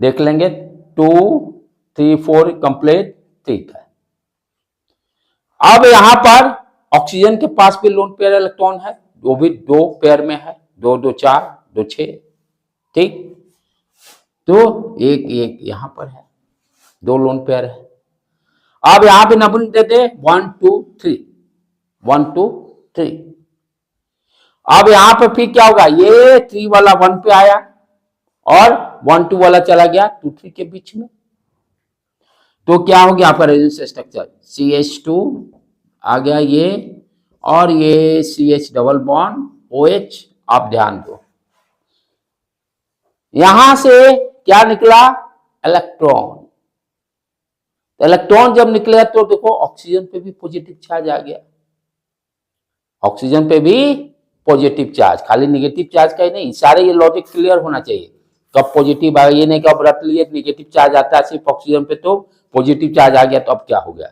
देख लेंगे 2 3 4 कंप्लीट, ठीक है। अब यहां पर ऑक्सीजन के पास भी लोन पेयर इलेक्ट्रॉन है, वो भी 2 पेयर में है, 2 2 4 2 6, ठीक। तो एक एक यहां पर है, 2 लोन पेयर है। अब यहां पे नंबरिंग दे दे 1 2 3 1 2 3। अब यहां पर फिर क्या होगा, ये 3 वाला 1 पे आया और 1 2 वाला चला गया 2 3 के बीच में। तो क्या हो गया आपका रेजोनेंस स्ट्रक्चर, CH2 आ गया ये, और ये CH डबल बॉन्ड OH। आप ध्यान दो यहां से क्या निकला, इलेक्ट्रॉन। तो इलेक्ट्रॉन जब निकले तो देखो ऑक्सीजन पे भी पॉजिटिव चार्ज आ गया, ऑक्सीजन पे भी पॉजिटिव चार्ज, खाली निगेटिव चार्ज का ही नहीं, सारे ये लॉजिक क्लियर होना चाहिए। कब पॉजिटिव आया, ये नहीं कब रट लिए निगेटिव चार्ज आता है सिर्फ ऑक्सीजन पे तो पॉजिटिव चार्ज आ गया, तो अब क्या हो गया।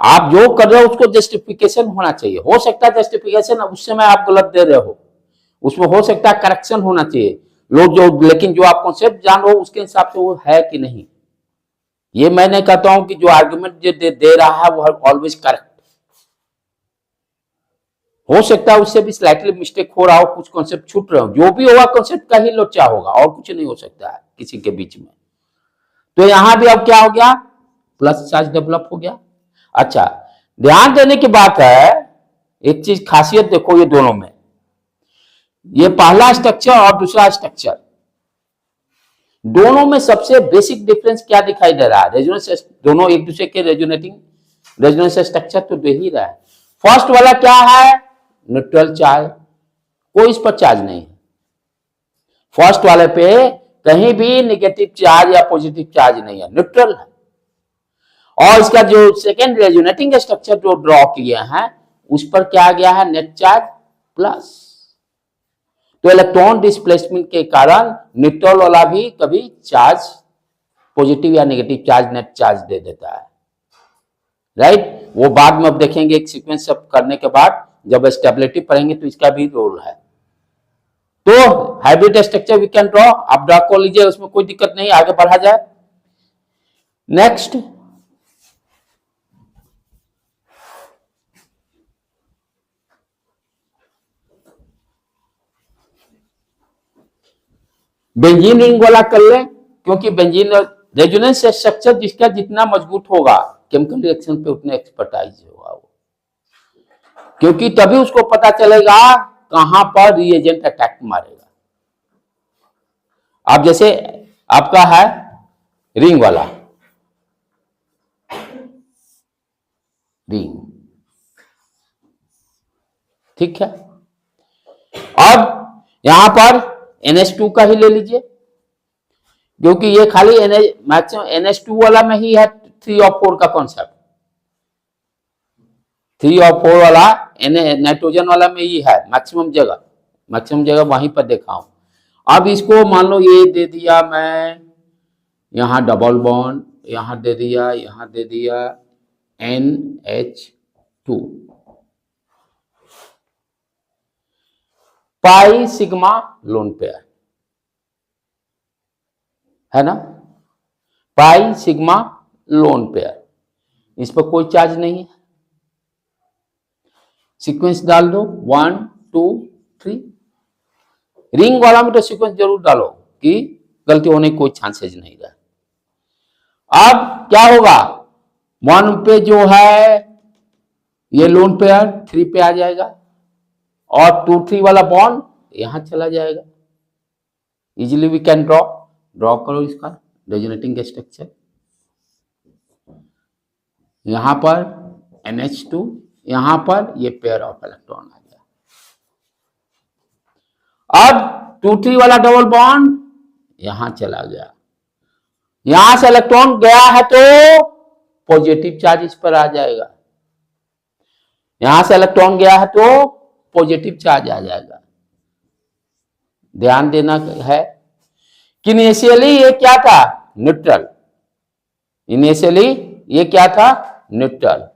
आप जो कर रहे हो उसको जस्टिफिकेशन होना चाहिए। हो सकता है जस्टिफिकेशन उस समय आप गलत दे रहे हो, उसमें हो सकता है करेक्शन होना चाहिए लोग जो, लेकिन जो आप कॉन्सेप्ट जान रहे हो उसके हिसाब से वो है कि नहीं। ये मैं नहीं कहता हूं कि जो आर्गुमेंट जो दे रहा है वो ऑलवेज करेक्ट, हो सकता है उससे भी स्लाइटली मिस्टेक हो रहा हो, कुछ कॉन्सेप्ट छूट रहे हो, जो भी होगा कॉन्सेप्ट का ही लोचा होगा और कुछ नहीं हो सकता है किसी के बीच में। तो यहां भी अब क्या हो गया, प्लस चार्ज डेवलप हो गया। अच्छा, ध्यान देने की बात है, एक चीज खासियत देखो ये दोनों में, ये पहला स्ट्रक्चर और दूसरा स्ट्रक्चर, दोनों में सबसे बेसिक डिफरेंस क्या दिखाई दे रहा है, रेजोनेंस, दोनों एक दूसरे के रेजोनेंस स्ट्रक्चर तो दे ही रहा है। फर्स्ट वाला क्या है, न्यूट्रल चार्ज, कोई इस पर चार्ज नहीं है। फर्स्ट वाले पे कहीं भी नेगेटिव चार्ज या पॉजिटिव चार्ज नहीं है, न्यूट्रल है। और इसका जो सेकेंड रेजोनेटिंग स्ट्रक्चर जो ड्रॉ किया है उस पर क्या आ गया है, नेट चार्ज प्लस। तो इलेक्ट्रॉन डिस्प्लेसमेंट के कारण न्यूट्रल वाला भी कभी चार्ज पॉजिटिव या नेगेटिव चार्ज नेट चार्ज दे देता है, राइट। वो बाद में अब देखेंगे, एक सीक्वेंस सब करने के बाद जब स्टेबिलिटी पढ़ेंगे तो इसका भी रोल है। तो hybrid structure we can draw, आप ड्रॉ कर लीजिए, उसमें कोई दिक्कत नहीं, आगे बढ़ा जाए। नेक्स्ट, बेंजीन रिंग वाला कर ले, क्योंकि बेंजीन रेजोनेंस स्ट्रक्चर जिसका जितना मजबूत होगा केमिकल रिएक्शन पे उतने एक्सपर्टाइज होगा वो, क्योंकि तभी उसको पता चलेगा कहां पर रिएजेंट अटैक मारेगा। आप जैसे आपका है रिंग वाला, रिंग, ठीक है। अब यहां पर NH2 का ही ले लीजिए, क्योंकि ये खाली मैक्सिमम NH2 वाला में ही है 3 और 4 का कॉन्सेप्ट, 3 और 4 वाला नाइट्रोजन वाला में ही है, मैक्सिमम जगह वहीं पर देखा हूं। अब इसको मान लो ये दे दिया मैं, यहां डबल बॉन्ड, यहां दे दिया NH2, पाई सिग्मा लोन पेयर है ना, पाई सिग्मा लोन पेयर, इस पर कोई चार्ज नहीं है। सीक्वेंस डाल दो 1 2 3, रिंग वाला में तो सीक्वेंस जरूर डालो कि गलती होने की कोई चांसेस नहीं रहा। अब क्या होगा, 1 पे जो है ये लोन पेयर 3 पे आ जाएगा और 2 3 वाला बॉन्ड यहां चला जाएगा। इजिली वी कैन ड्रॉ करो इसका रेजोनेटिंग स्ट्रक्चर, यहां पर NH2, यहां पर ये पेयर ऑफ इलेक्ट्रॉन आ गया। अब 2 3 वाला डबल बॉन्ड यहां चला गया, यहां से इलेक्ट्रॉन गया है तो पॉजिटिव चार्ज इस पर आ जाएगा, यहां से इलेक्ट्रॉन गया है तो पॉजिटिव चार्ज आ जाएगा। ध्यान देना है कि इनिशियली ये क्या था, न्यूट्रल, इनिशियली ये क्या था, न्यूट्रल।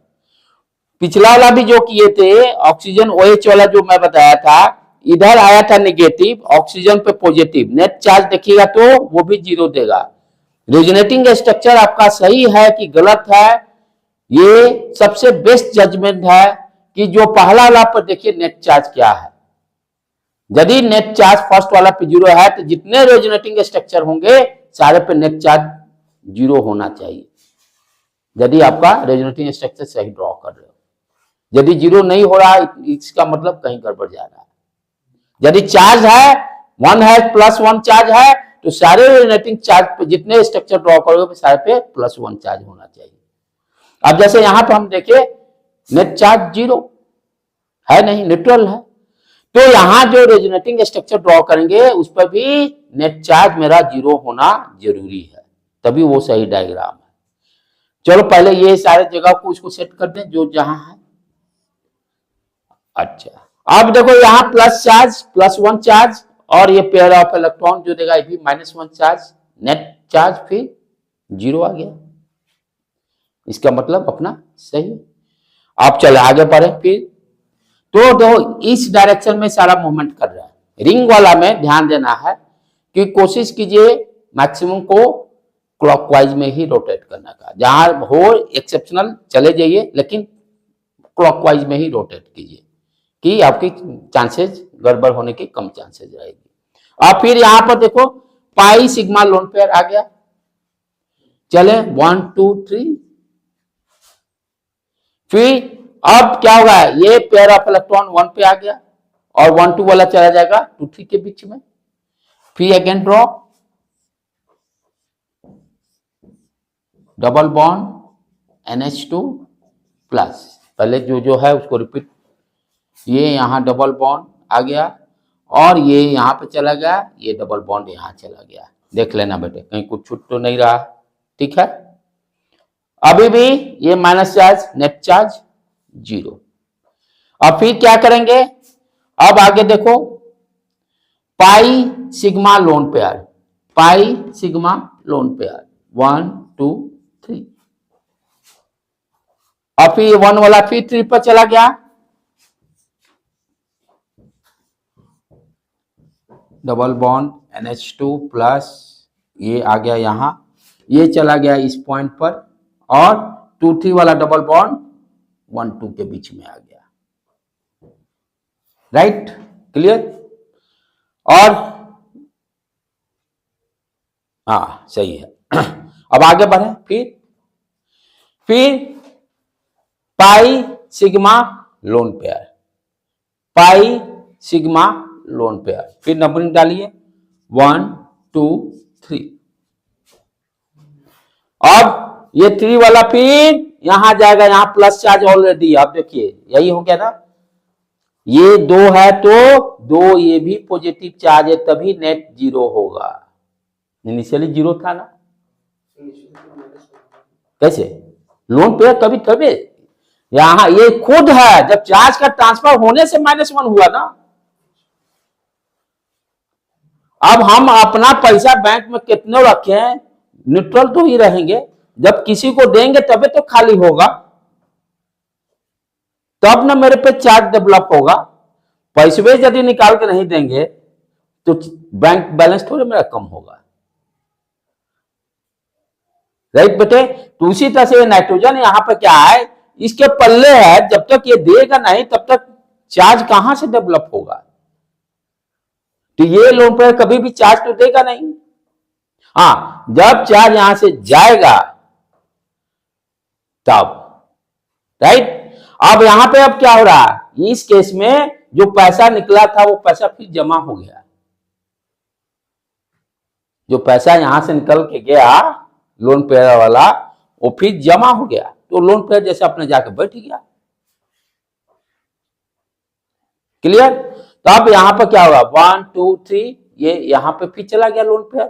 पिछला वाला भी जो किए थे ऑक्सीजन OH वाला जो मैं बताया था, इधर आया था नेगेटिव, ऑक्सीजन पे पॉजिटिव, नेट चार्ज देखिएगा तो वो भी 0 देगा। रेजोनेटिंग स्ट्रक्चर आपका सही है कि गलत है, ये सबसे बेस्ट जजमेंट है कि जो पहला वाला पर देखिए नेट चार्ज क्या है। यदि नेट चार्ज फर्स्ट वाला पे 0 है तो जितने रेजोनेटिंग स्ट्रक्चर होंगे सारे पे नेट चार्ज 0 होना चाहिए, यदि आपका रेजोनेटिंग स्ट्रक्चर सही ड्रॉ कर रहे हो। यदि 0 नहीं हो रहा इसका मतलब कहीं गड़बड़ जा रहा है। यदि चार्ज है 1 है, +1 चार्ज है, तो सारे रेजोनेटिंग चार्ज पे जितने स्ट्रक्चर ड्रॉ करोगे सारे पे +1 चार्ज होना चाहिए। अब जैसे यहां पर हम देखें नेट चार्ज 0 है, नहीं, न्यूट्रल है, तो यहां जो रेजोनेटिंग स्ट्रक्चर ड्रॉ करेंगे उस पर भी नेट चार्ज मेरा 0 होना जरूरी है, तभी वो सही डायग्राम है। चलो पहले ये सारे जगह को इसको सेट कर दें जो जहां है। अच्छा, अब देखो यहां प्लस चार्ज, +1 चार्ज, और ये पेयर ऑफ इलेक्ट्रॉन जो देगा ये भी -1 चार्ज, नेट चार्ज फिर 0 आ गया, इसका मतलब अपना सही। आप चले आगे बढ़े फिर, तो दो इस डायरेक्शन में सारा मूवमेंट कर रहा है। रिंग वाला में ध्यान देना है कि कोशिश कीजिए मैक्सिमम को क्लॉकवाइज में ही रोटेट करने का, जहां हो एक्सेप्शनल चले जाइए लेकिन क्लॉकवाइज में ही रोटेट कीजिए, कि आपकी चांसेस गड़बड़ होने की कम चांसेस रहेगी। और फिर यहां पर देखो पाई सिग्मा लोन पेयर आ गया, चले 1 2 3। फिर अब क्या होगा, ये पेयर ऑफ इलेक्ट्रॉन 1 पे आ गया और 1 2 वाला चला जाएगा 2 3 के बीच में। फिर again draw double bond NH2 plus, पहले जो है उसको रिपीट, ये यहां डबल बॉन्ड आ गया और ये यहां पे चला गया, ये डबल बॉन्ड यहां चला गया। देख लेना बेटे कहीं कुछ छूट तो नहीं रहा, ठीक है। अभी भी ये माइनस चार्ज, नेट चार्ज 0। अब फिर क्या करेंगे, अब आगे देखो पाई सिग्मा लोन पेयर, पाई सिग्मा लोन पेयर 1 2 3। और फिर 1 वाला फिर 3 पर चला गया, डबल बॉन्ड NH2 प्लस, ये आ गया यहां, ये चला गया इस पॉइंट पर और 2 3 वाला डबल बॉन्ड 1 2 के बीच में आ गया। Right, clear. और हाँ सही है। अब आगे बढ़े, फिर पाई सिग्मा लोन पेयर, पाई सिग्मा लोन पेयर, फिर नंबरिंग डालिए 1 2 3। अब ये 3 वाला फिर यहां जाएगा, यहां प्लस चार्ज ऑलरेडी, अब देखिए यही हो गया ना, ये 2 है तो 2 ये भी पॉजिटिव चार्ज है, तभी नेट 0 होगा। इनिशियली 0 था ना, कैसे लोन पेयर कभी कभी यहां ये खुद है, जब चार्ज का ट्रांसफर होने से -1 हुआ ना। अब हम अपना पैसा बैंक में कितने रखे हैं, न्यूट्रल तो ही रहेंगे, जब किसी को देंगे तभी तो खाली होगा, तब ना मेरे पे चार्ज डेवलप होगा। पैसे यदि निकाल के नहीं देंगे तो बैंक बैलेंस थोड़े मेरा कम होगा। राइट बेटे, तो उसी तरह से नाइट्रोजन यहां पर क्या है, इसके पल्ले है, जब तक ये देगा नहीं तब तक चार्ज कहां से डेवलप होगा। तो ये लोन पर कभी भी चार्ज तो देगा नहीं। हाँ, जब चार्ज यहां से जाएगा तब। राइट, अब यहां पे अब क्या हो रहा है, इस केस में जो पैसा निकला था वो पैसा फिर जमा हो गया, जो पैसा यहां से निकल के गया लोन पेयर वाला वो फिर जमा हो गया, तो लोन पेयर जैसे अपने जाके बैठ गया। क्लियर। तो अब यहां पर क्या होगा 1 2 3, ये यहां पे फिर चला गया लोन पेयर,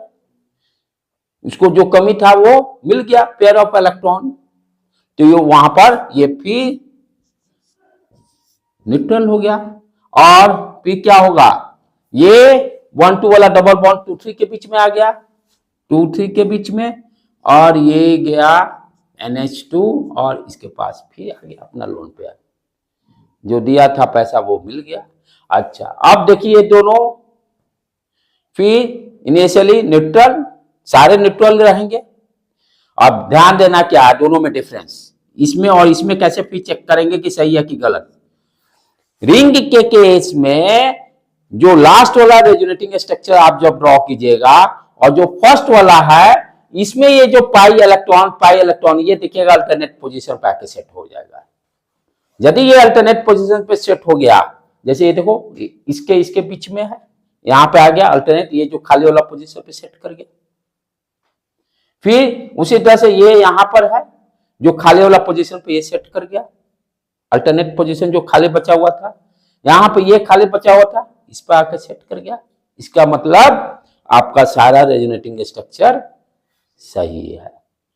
उसको जो कमी था वो मिल गया पेयर ऑफ इलेक्ट्रॉन, तो ये वहां पर ये फिर न्यूट्रल हो गया। और फिर क्या होगा, ये 1 2 वाला डबल बॉन्ड 2 3 के बीच में आ गया, 2 3 के बीच में, और ये गया NH2 और इसके पास फिर आ गया अपना लोन पेयर, जो दिया था पैसा वो मिल गया। अच्छा, अब देखिए दोनों फिर इनिशियली न्यूट्रल, सारे न्यूट्रल रहेंगे। अब ध्यान देना क्या है दोनों में डिफरेंस, इसमें और इसमें कैसे फिर चेक करेंगे कि सही है कि गलत। रिंग के केस में जो लास्ट वाला रेजोनेटिंग स्ट्रक्चर आप जब ड्रॉ कीजिएगा और जो फर्स्ट वाला है, इसमें ये जो पाई इलेक्ट्रॉन ये देखिएगा अल्टरनेट पोजीशन पे आके सेट हो जाएगा। यदि ये अल्टरनेट पोजीशन पे सेट हो गया, जैसे ये देखो इसके बीच में है, यहां पे आ गया अल्टरनेट, ये जो खाली वाला पोजीशन पे सेट कर गया। फिर उसी तरह से ये यहां पर है, जो खाली वाला पोजीशन पे ये सेट कर गया, अल्टरनेट पोजीशन जो खाली बचा हुआ था, यहां पे ये खाली बचा हुआ था, इस पर आकर सेट कर गया। इसका मतलब आपका सारा रेजोनेटिंग स्ट्रक्चर सही है।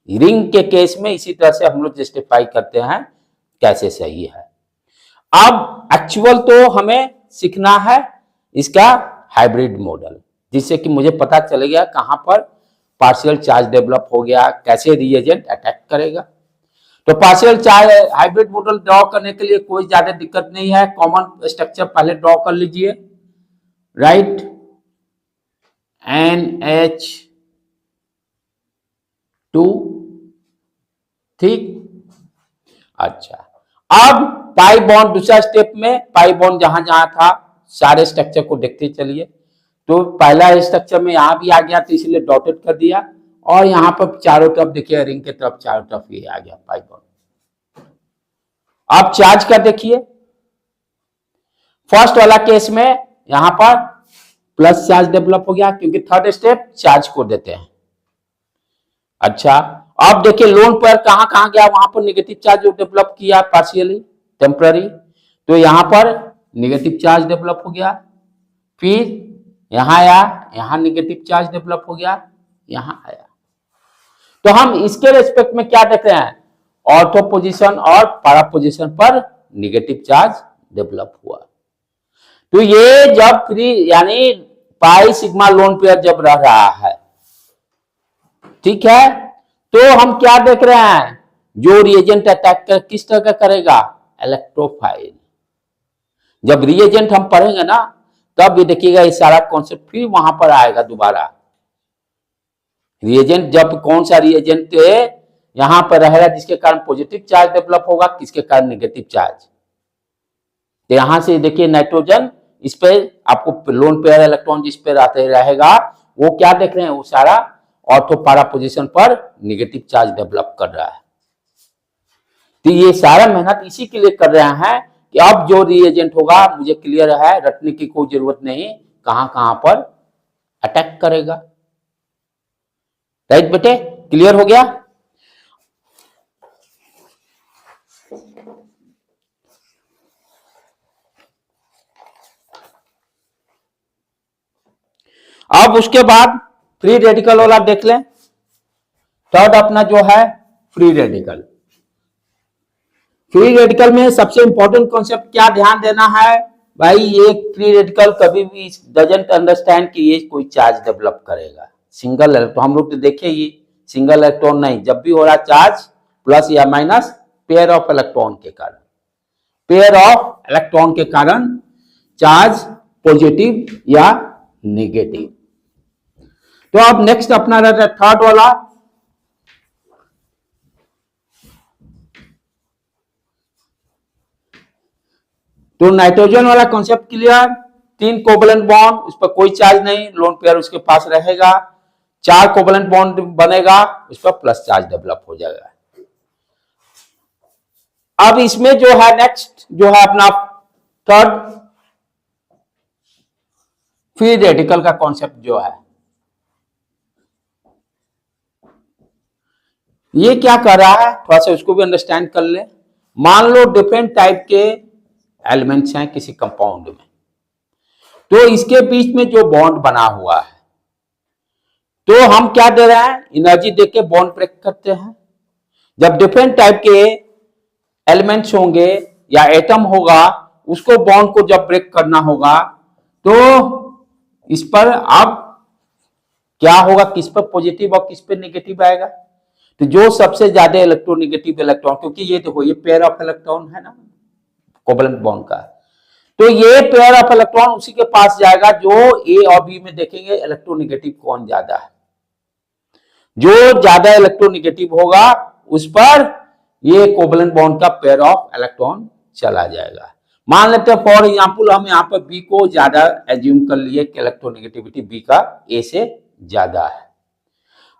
रिंग के केस में इसी तरह से हम लोग जस्टिफाई करते हैं कैसे सही है। अब एक्चुअल तो हमें सीखना है इसका हाइब्रिड मॉडल, जिससे कि मुझे पता चल गया कहां पर पार्शियल चार्ज डेवलप हो गया, कैसे रिएजेंट अटैक करेगा। तो partial charge hybrid model draw करने के लिए कोई ज्यादा दिक्कत नहीं है, कॉमन स्ट्रक्चर पहले ड्रॉ कर लीजिए। राइट, NH2, ठीक। अच्छा, अब पाई बॉन्ड दूसरा स्टेप में पाई बॉन्ड जहां जहां था सारे स्ट्रक्चर को देखते चलिए। तो पहला स्ट्रक्चर में यहां भी आ गया तो इसलिए डॉटेड कर दिया, और यहां पर चारों तरफ देखिए रिंग के तरफ चारों तरफ ये आ गया पाई बॉन्ड। अब चार्ज का देखिए, फर्स्ट वाला केस में यहां पर प्लस चार्ज डेवलप हो गया क्योंकि थर्ड स्टेप चार्ज को देते हैं। अच्छा, अब देखिए लोन पर कहां कहां गया, वहां पर नेगेटिव चार्ज जो डेवलप किया पार्शियली टेम्पररी, तो यहां पर नेगेटिव चार्ज डेवलप हो गया। फिर यहां आया, यहां नेगेटिव चार्ज डेवलप हो गया, यहां आया। तो हम इसके रेस्पेक्ट में क्या देख रहे हैं, ऑर्थो पोजीशन और पैरा पोजीशन पर नेगेटिव चार्ज डेवलप हुआ। तो ये जब फ्री यानी पाई सिग्मा लोन पेयर जब रह रहा है, ठीक है, तो हम क्या देख रहे हैं, जो रिएजेंट अटैक कर किस तरह का करेगा, इलेक्ट्रोफाइल। जब रिएजेंट हम पढ़ेंगे ना तब ये देखिएगा ये सारा कॉन्सेप्ट फिर वहां पर आएगा दोबारा। रिएजेंट जब कौन सा रिएजेंट यहां पर रहेगा जिसके कारण पॉजिटिव चार्ज डेवलप होगा, किसके कारण नेगेटिव चार्ज। तो यहां से देखिए नाइट्रोजन इस पे आपको लोन पेयर इलेक्ट्रॉन जिस पे रहते रहेगा वो क्या देख रहे हैं, वो सारा ऑर्थो पैरा पोजीशन पर नेगेटिव चार्ज डेवलप कर रहा है। तो ये सारा मेहनत इसी के लिए कर रहे हैं कि अब जो रिएजेंट होगा मुझे क्लियर है, रटने की कोई जरूरत नहीं, कहां कहां पर अटैक करेगा। राइट बेटे, क्लियर हो गया। अब उसके बाद फ्री रेडिकल वाला देख लें। थर्ड अपना जो है फ्री रेडिकल। फ्री रेडिकल में सबसे इंपॉर्टेंट कॉन्सेप्ट क्या ध्यान देना है भाई, ये फ्री रेडिकल कभी भी डजंट अंडरस्टैंड कि ये कोई चार्ज डेवलप करेगा। सिंगल इलेक्ट्रॉन हम लोग तो देखे ये सिंगल इलेक्ट्रॉन नहीं, जब भी हो रहा चार्ज प्लस या माइनस पेयर ऑफ इलेक्ट्रॉन के कारण, पेयर ऑफ इलेक्ट्रॉन के कारण चार्ज पॉजिटिव या नेगेटिव। तो अब नेक्स्ट अपना रहता है थर्ड वाला, तो नाइट्रोजन वाला कॉन्सेप्ट क्लियर। 3 कोवलेंट बॉन्ड, उस पर कोई चार्ज नहीं, लोन पेयर उसके पास रहेगा। 4 कोवलेंट बॉन्ड बनेगा, उस पर प्लस चार्ज डेवलप हो जाएगा। अब इसमें जो है नेक्स्ट जो है अपना थर्ड फ्री रेडिकल का कॉन्सेप्ट जो है, ये क्या कर रहा है थोड़ा सा उसको भी अंडरस्टैंड कर ले। मान लो डिफरेंट टाइप के एलिमेंट्स हैं किसी कंपाउंड में, तो इसके बीच में जो बॉन्ड बना हुआ है तो हम क्या दे रहे हैं, एनर्जी देके बॉन्ड ब्रेक करते हैं। जब डिफरेंट टाइप के एलिमेंट्स होंगे या एटम होगा, उसको बॉन्ड को जब ब्रेक करना होगा तो इस पर अब क्या होगा, किस पर पॉजिटिव और किस पर नेगेटिव आएगा। तो जो सबसे ज्यादा इलेक्ट्रोनेगेटिव इलेक्ट्रॉन, क्योंकि ये देखो ये पेयर ऑफ इलेक्ट्रॉन है ना कोवलेंट बॉन्ड का, तो ये पेयर ऑफ इलेक्ट्रॉन उसी के पास जाएगा जो ए और बी में देखेंगे इलेक्ट्रोनेगेटिव कौन ज्यादा है। जो ज्यादा इलेक्ट्रोनेगेटिव होगा उस पर ये कोवलेंट बॉन्ड का पेयर ऑफ इलेक्ट्रॉन चला जाएगा। मान लेते हैं फॉर एग्जांपल हम यहाँ पर बी को ज्यादा एज्यूम कर लिए कि इलेक्ट्रोनेगेटिविटी बी का ए से ज्यादा है,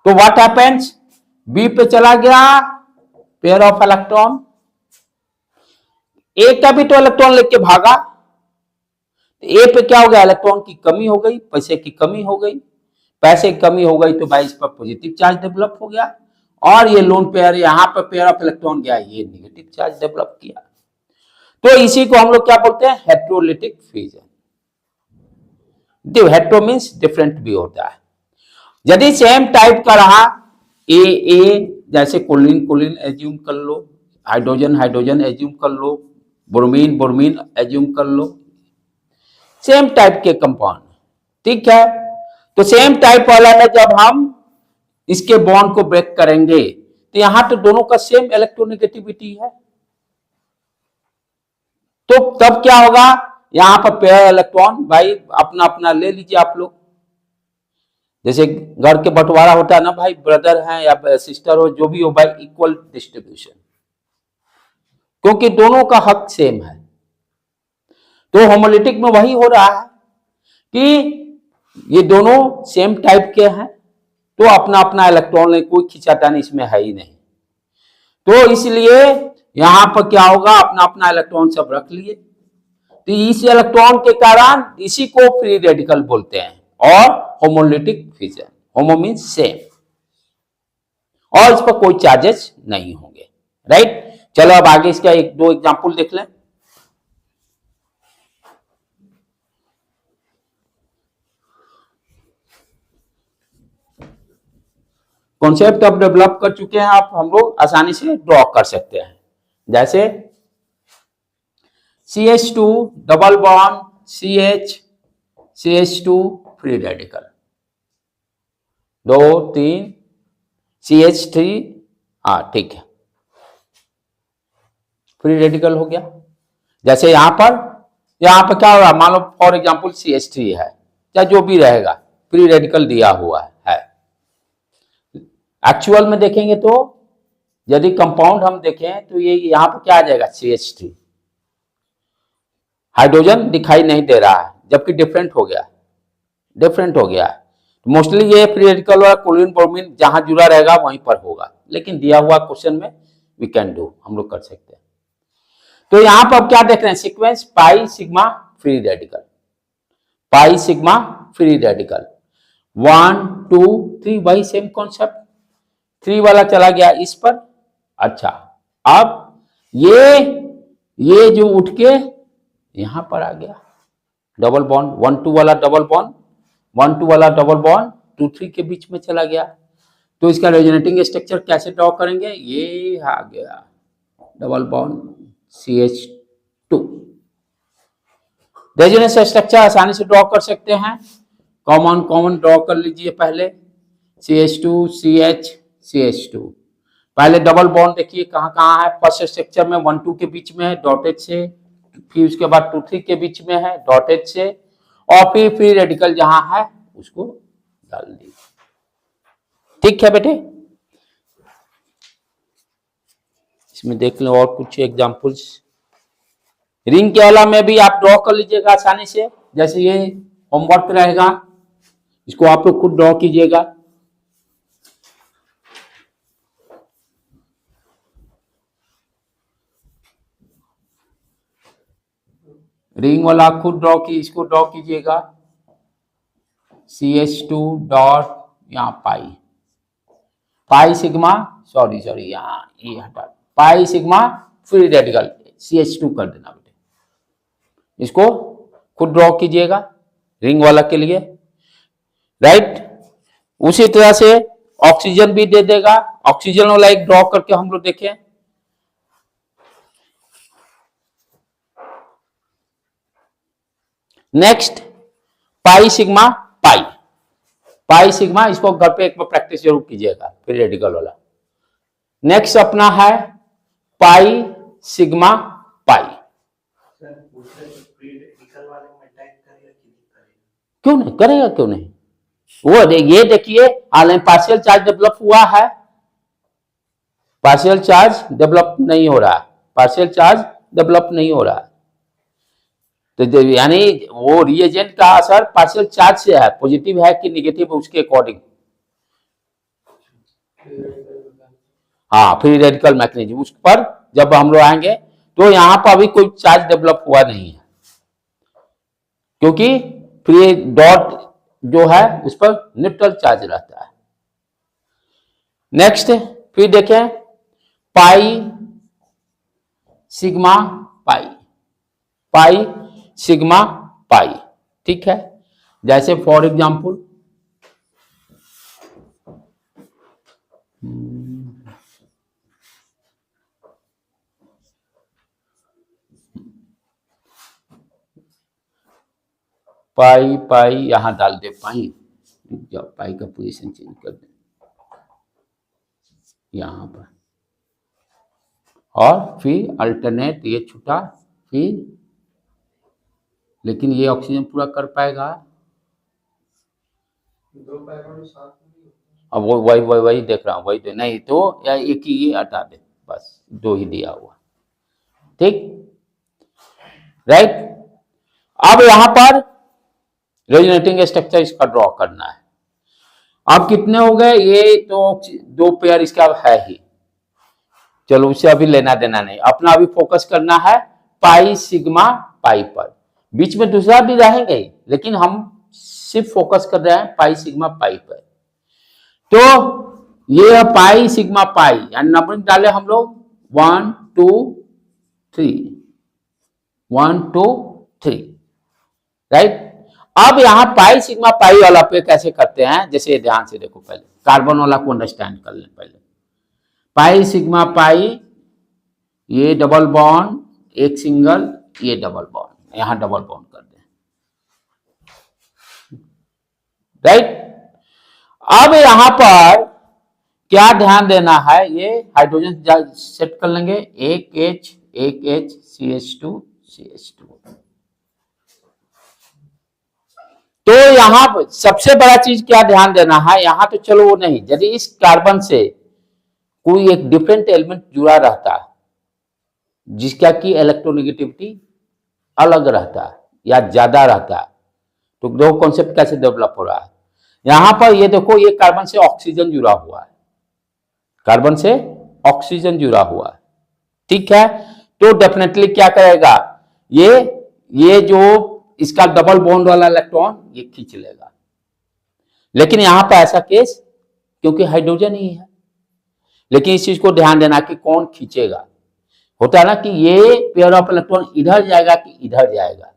तो व्हाट हैपेंस, बी पे चला गया पेयर ऑफ इलेक्ट्रॉन, ए का भी तो इलेक्ट्रॉन लेके भागा, ए पे क्या हो गया, इलेक्ट्रॉन की कमी हो गई, पैसे की कमी हो गई, पैसे की कमी हो गई तो भाई इस पर पॉजिटिव चार्ज डेवलप हो गया, और ये लोन पेयर यहां पर पेयर ऑफ इलेक्ट्रॉन गया, ये नेगेटिव चार्ज डेवलप किया। तो इसी को हम लोग क्या बोलते हैं, heterolytic fusion. Hetero means different भी होता है। यदि सेम टाइप का रहा ए जैसे कोलिन कोलिन एज्यूम कर लो, हाइड्रोजन हाइड्रोजन एज्यूम कर लो, ब्रोमीन ब्रोमीन एज्यूम कर लो, सेम टाइप के कंपाउंड, ठीक है। तो सेम टाइप वाला में जब हम इसके बॉन्ड को ब्रेक करेंगे तो यहां तो दोनों का सेम इलेक्ट्रोनेगेटिविटी है, तो तब क्या होगा, यहां पर पेयर इलेक्ट्रॉन भाई अपना अपना ले लीजिए आप लोग, जैसे घर के बंटवारा होता है ना भाई, ब्रदर हैं या सिस्टर हो जो भी हो भाई, इक्वल डिस्ट्रीब्यूशन, क्योंकि दोनों का हक सेम है। तो होमोलिटिक में वही हो रहा है कि ये दोनों सेम टाइप के हैं, तो अपना अपना इलेक्ट्रॉन ले, कोई खिंचातानी इसमें है ही नहीं। तो इसलिए यहां पर क्या होगा, अपना अपना इलेक्ट्रॉन सब रख लिए। तो इस इलेक्ट्रॉन के कारण इसी को फ्री रेडिकल बोलते हैं, और होमोलिटिक फिजन, होमो मीन्स सेम, और इस पर कोई चार्जेस नहीं होंगे। राइट, चलो अब आगे इसका एक दो एग्जांपल देख लें। कॉन्सेप्ट अब डेवलप कर चुके हैं आप, हम लोग आसानी से ड्रॉ कर सकते हैं। जैसे CH2 double bond CH2 free radical, 2 3 CH3, ठीक है, फ्री रेडिकल हो गया। जैसे यहां पर क्या हो रहा है, मान लो फॉर एग्जांपल CH3 है, या जो भी रहेगा, फ्री रेडिकल दिया हुआ है। एक्चुअल में देखेंगे तो यदि कंपाउंड हम देखें तो ये यहां पर क्या आ जाएगा, CH3, हाइड्रोजन दिखाई नहीं दे रहा है, जबकि डिफरेंट हो गया है। मोस्टली ये फ्री रेडिकल और क्लोरीन ब्रोमीन जहां जुड़ा रहेगा वहीं पर होगा, लेकिन दिया हुआ क्वेश्चन में वी कैन डू, हम लोग कर सकते हैं। तो यहां पर अब क्या देख रहे हैं, सीक्वेंस पाई सिग्मा फ्री रेडिकल, पाई सिग्मा फ्री रेडिकल 1 2 3, वही सेम कॉन्सेप्ट, 3 वाला चला गया इस पर। अच्छा, अब ये जो उठ के यहां पर आ गया, डबल बॉन्ड 1 2 वाला डबल बॉन्ड, 1 2 वाला डबल बॉन्ड 2 3 के बीच में चला गया। तो इसका रेजोनेटिंग स्ट्रक्चर कैसे ड्रॉ करेंगे, ये आ गया double bond CH2। Resonance structure आसानी से ड्रॉ कर सकते हैं, कॉमन ड्रॉ कर लीजिए पहले, CH2 CH CH2। पहले डबल बॉन्ड देखिए कहां कहां है, फर्स्ट स्ट्रक्चर में 1 2 के बीच में है डॉटेड से, फिर उसके बाद 2 3 के बीच में है डॉटेड से, और फिर फ्री रेडिकल जहां है उसको डाल दीजिए। ठीक है बेटे, इसमें देख लो और कुछ एग्जांपल्स। रिंग के अलावा में भी आप ड्रॉ कर लीजिएगा आसानी से, जैसे ये होमवर्क रहेगा, इसको आप लोग खुद ड्रॉ कीजिएगा। रिंग वाला खुद ड्रॉ की, इसको ड्रॉ कीजिएगा, CH2 डॉट यहाँ पाई सिग्मा, सॉरी यहाँ ये हटा, पाई सिग्मा फ्री रेडिकल CH2 कर देना बेटे, इसको खुद ड्रॉ कीजिएगा रिंग वाला के लिए। राइट, उसी तरह से ऑक्सीजन भी दे देगा, ऑक्सीजन वाला एक ड्रॉ करके हम लोग देखें। Next pi sigma pi sigma, इसको घर पे एक बार प्रैक्टिस जरूर कीजिएगा, फ्री रेडिकल वाला। नेक्स्ट अपना है पाई सिग्मा पाई। क्यों नहीं करेगा, क्यों नहीं, वो ये देखिए ऑनलाइन पार्शियल चार्ज डेवलप हुआ है, पार्शियल चार्ज डेवलप नहीं हो रहा, पार्शियल चार्ज डेवलप नहीं हो रहा। तो यानी वो रिएजेंट का असर पार्शियल चार्ज से है, पॉजिटिव है कि नेगेटिव है उसके अकॉर्डिंग। हाँ, फ्री रेडिकल मैकेनिज्म उस पर जब हम लोग आएंगे तो यहां पर अभी कोई चार्ज डेवलप हुआ नहीं है, क्योंकि फ्री डॉट जो है उस पर न्यूट्रल चार्ज रहता है। नेक्स्ट फिर देखें pi sigma pi sigma pi, ठीक है। जैसे फॉर एग्जांपल पाई यहां डाल दे, पाई का पोजीशन चेंज कर दे यहां पर, और फिर अल्टरनेट ये छुटा, फिर लेकिन ये ऑक्सीजन पूरा कर पाएगा, दो पैरों साथ में, अब वो वही देख रहा हूँ, वही नहीं तो या एक ही ये हटा दे, बस 2 ही दिया हुआ, ठीक, राइट। अब यहां पर रेजोनेटिंग स्ट्रक्चर इसका ड्रॉ करना है। अब कितने हो गए, ये तो 2 पेयर इसका है ही, चलो उसे अभी लेना देना नहीं, अपना अभी फोकस करना है पाई सिग्मा पाई पर। बीच में दूसरा भी रहेगा लेकिन हम सिर्फ फोकस कर रहे हैं पाई सिग्मा पाई पर। तो ये है पाई सिग्मा पाई, यानी नंबरिंग डाले हम लोग 1 2 3 1 2 3, राइट। अब यहां पाई सिग्मा पाई वाला पे कैसे करते हैं, जैसे ध्यान से देखो, पहले कार्बन वाला को अंडरस्टैंड कर लें। पहले पाई सिग्मा पाई, ये डबल बॉन्ड, एक सिंगल, ये डबल बॉन्ड, यहां डबल बॉन्ड कर दें, राइट। अब यहां पर क्या ध्यान देना है, ये हाइड्रोजन सेट कर लेंगे, एक H CH2 CH2। तो यहां पर सबसे बड़ा चीज क्या ध्यान देना है, यहां तो चलो वो नहीं, यदि इस कार्बन से कोई एक डिफरेंट एलिमेंट जुड़ा रहता जिसका की इलेक्ट्रोनेगेटिविटी अलग रहता या ज्यादा रहता, तो दो कॉन्सेप्ट कैसे डेवलप हो रहा है। यहां पर ये देखो, ये कार्बन से ऑक्सीजन जुड़ा हुआ है, कार्बन से ऑक्सीजन जुड़ा हुआ है, ठीक है। तो डेफिनेटली क्या करेगा, ये जो इसका डबल बॉन्ड वाला इलेक्ट्रॉन ये खींच लेगा। लेकिन यहां पर ऐसा केस, क्योंकि हाइड्रोजन ही है, लेकिन इस चीज को ध्यान देना कि कौन खींचेगा। होता है ना कि ये पेयर ऑफ इलेक्ट्रॉन इधर जाएगा कि इधर जाएगा,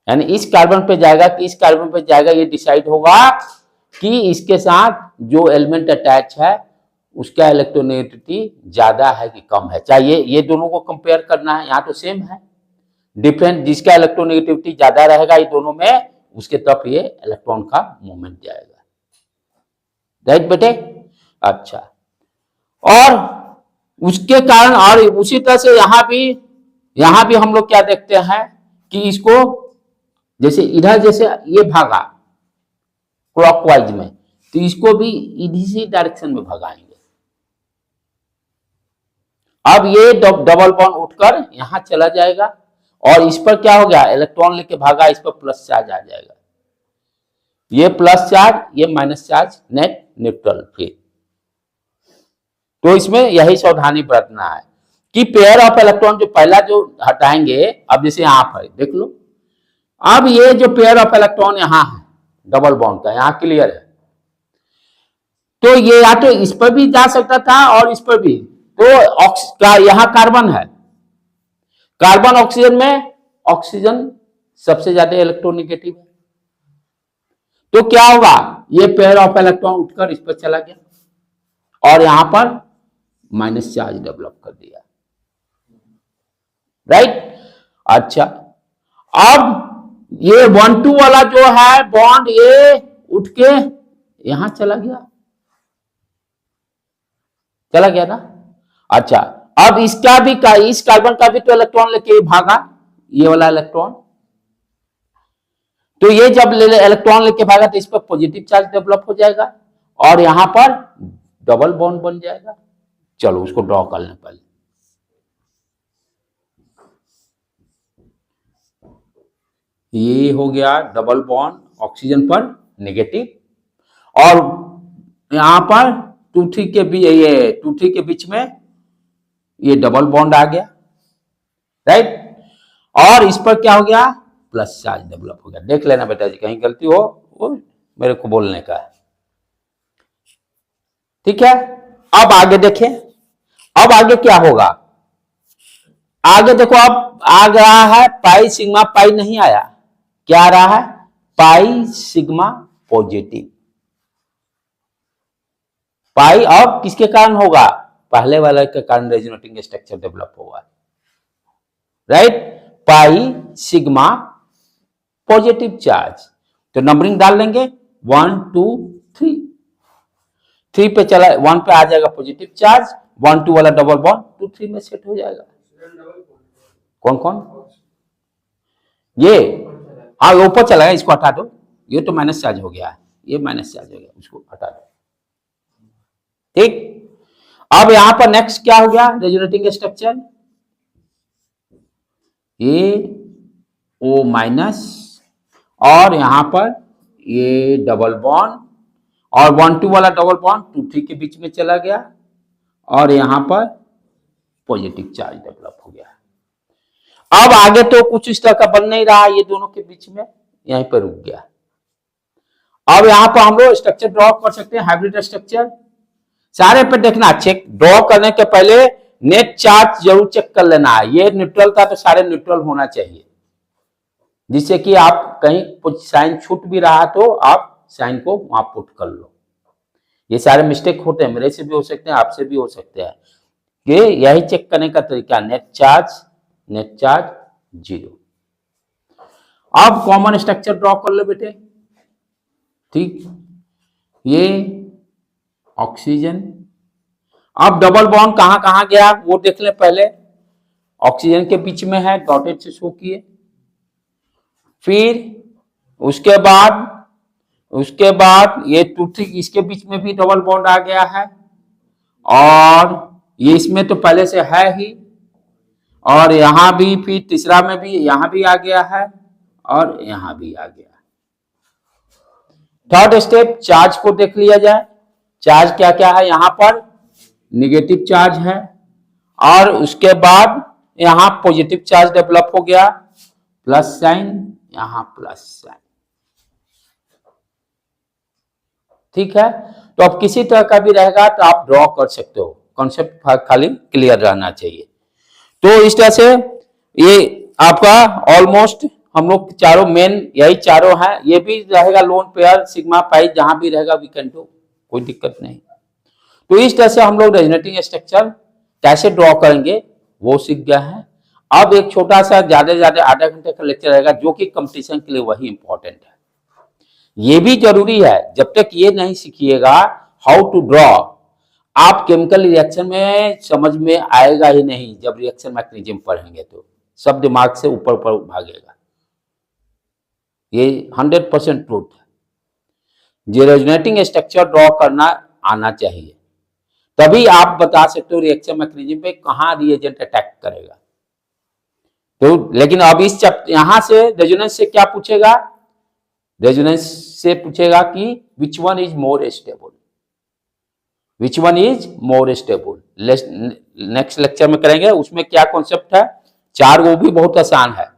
यानी इस कार्बन पे जाएगा कि इस कार्बन पे जाएगा, ये डिसाइड होगा कि इसके साथ जो एलिमेंट अटैच है उसका इलेक्ट्रोनेगेटिविटी ज्यादा है कि कम है। चाहिए ये दोनों को कंपेयर करना है, यहां तो सेम है, डिफरेंट जिसका इलेक्ट्रोनेगेटिविटी ज्यादा रहेगा ये दोनों में, उसके तरफ ये इलेक्ट्रॉन का मूवमेंट जाएगा, राइट बेटे। अच्छा, और उसके कारण, और उसी तरह से यहां भी हम लोग क्या देखते हैं कि इसको जैसे इधर जैसे ये भागा क्लॉकवाइज में, तो इसको भी इसी डायरेक्शन में भगाएंगे। अब ये डबल बॉन्ड उठकर यहां चला जाएगा और इस पर क्या हो गया, इलेक्ट्रॉन लेके भागा, इस पर प्लस चार्ज आ जाएगा, ये प्लस चार्ज ये माइनस चार्ज, नेट न्यूट्रल फिर। तो इसमें यही सावधानी बरतना है कि पेयर ऑफ इलेक्ट्रॉन जो पहला जो हटाएंगे, अब जैसे यहां पर देख लो, अब ये जो पेयर ऑफ इलेक्ट्रॉन यहां है डबल बॉन्ड का, यहां क्लियर है, तो ये या तो इस पर भी जा सकता था और इस पर भी। तो यहां कार्बन है, कार्बन ऑक्सीजन में, ऑक्सीजन सबसे ज्यादा इलेक्ट्रोनेगेटिव है, तो क्या होगा, ये पेयर ऑफ इलेक्ट्रॉन उठकर इस पर चला गया और यहां पर माइनस चार्ज डेवलप कर दिया, राइट। अच्छा, अब ये 1 2 वाला जो है बॉन्ड, ये उठ के यहां चला गया ना। अच्छा, अब इसका भी इस कार्बन का भी तो इलेक्ट्रॉन लेके भागा, ये वाला इलेक्ट्रॉन, तो ये जब इलेक्ट्रॉन लेके भागा तो इस पर पॉजिटिव चार्ज डेवलप हो जाएगा और यहां पर डबल बॉन्ड बन जाएगा। चलो उसको ड्रॉ कर लें पहले। ये हो गया डबल बॉन्ड ऑक्सीजन पर नेगेटिव, और यहां पर 2 3 के भी, ये 2 3 के बीच में ये डबल बॉन्ड आ गया, राइट। और इस पर क्या हो गया, प्लस चार्ज डेवलप हो गया। देख लेना बेटा जी, कहीं गलती हो वो मेरे को बोलने का है, ठीक है। अब आगे देखें, अब आगे क्या होगा, आगे देखो, अब आ गया है पाई सिग्मा पाई, नहीं आया, क्या आ रहा है, पाई सिग्मा पॉजिटिव। पाई अब किसके कारण होगा, पहले वाले के कारण रेजोनेटिंग स्ट्रक्चर डेवलप होगा, राइट। पाई सिग्मा पॉजिटिव चार्ज, तो नंबरिंग डाल लेंगे 1 2 3, 3 पे चला, 1 पे आ जाएगा पॉजिटिव चार्ज, 1 2 वाला डबल बॉन्ड 2 3 में सेट हो जाएगा। कौन कौन, ये हाँ ऊपर चला गया, इसको हटा दो, ये तो माइनस चार्ज हो गया है, ये माइनस चार्ज हो गया, उसको हटा दो, ठीक। अब यहां पर नेक्स्ट क्या हो गया, रेजोनेटिंग स्ट्रक्चर, ये O माइनस, और यहां पर ये डबल बॉन्ड, और 1 2 वाला डबल बॉन्ड 2 3 के बीच में चला गया, और यहां पर पॉजिटिव चार्ज डेवलप हो गया। अब आगे तो कुछ इस तरह का बन नहीं रहा, ये दोनों के बीच में यहीं पर रुक गया। अब यहां पर हम लोग स्ट्रक्चर ड्रॉ कर सकते हैं, हाइब्रिड स्ट्रक्चर। सारे पे देखना, चेक ड्रॉ करने के पहले नेट चार्ज जरूर चेक कर लेना है। ये न्यूट्रल था तो सारे न्यूट्रल होना चाहिए, जिससे कि आप कहीं कुछ साइन छूट भी रहा तो आप साइन को वहां पुट कर लो। ये सारे मिस्टेक होते हैं, मेरे से भी हो सकते हैं, आपसे भी हो सकते हैं। ये यही चेक करने का तरीका, नेट चार्ज 0। अब कॉमन स्ट्रक्चर ड्रॉ कर लो बेटे, ठीक। ये ऑक्सीजन, अब डबल बॉन्ड कहां कहां गया वो देख ले पहले। ऑक्सीजन के बीच में है, डॉटेड से शो किए। फिर उसके बाद ये टूथी, इसके बीच में भी डबल बॉन्ड आ गया है, और ये इसमें तो पहले से है ही, और यहां भी, फिर तीसरा में भी, यहां भी आ गया है, और यहां भी आ गया। थर्ड स्टेप, चार्ज को देख लिया जाए। चार्ज क्या क्या है, यहां पर निगेटिव चार्ज है, और उसके बाद यहां पॉजिटिव चार्ज डेवलप हो गया, प्लस साइन, यहां प्लस साइन, ठीक है। तो अब किसी तरह का भी रहेगा तो आप ड्रॉ कर सकते हो, कॉन्सेप्ट खाली क्लियर रहना चाहिए। तो इस तरह से ये आपका ऑलमोस्ट हम लोग चारों मेन यही चारों हैं। ये भी रहेगा लोन पेयर, सिग्मा पाई, जहां भी रहेगा वी कैन डू, कोई दिक्कत नहीं। तो इस तरह से हम लोग रेजोनेटिंग स्ट्रक्चर कैसे ड्रॉ करेंगे वो सीख गए हैं। अब एक छोटा सा ज्यादा से ज्यादा आधा घंटे का लेक्चर रहेगा, जो कि कंपटीशन के लिए वही इंपॉर्टेंट है। ये भी जरूरी है, जब तक ये नहीं सीखिएगा हाउ टू ड्रॉ, आप केमिकल रिएक्शन में समझ में आएगा ही नहीं। जब रिएक्शन मैकेनिज्म पढ़ेंगे तो सब दिमाग से ऊपर ऊपर भागेगा, ये 100% ट्रूथ है। जो रेजोनेटिंग स्ट्रक्चर ड्रॉ करना आना चाहिए, तभी आप बता सकते हो रिएक्शन मैकेनिज्म पे कहां रिएजेंट अटैक करेगा। तो लेकिन अब इस यहां से रेजोनेंस से क्या पूछेगा, रेजोनेंस से पूछेगा कि which one is more stable, which one is more stable. Next lecture में करेंगे, उसमें क्या कॉन्सेप्ट है। चार वो भी बहुत आसान है,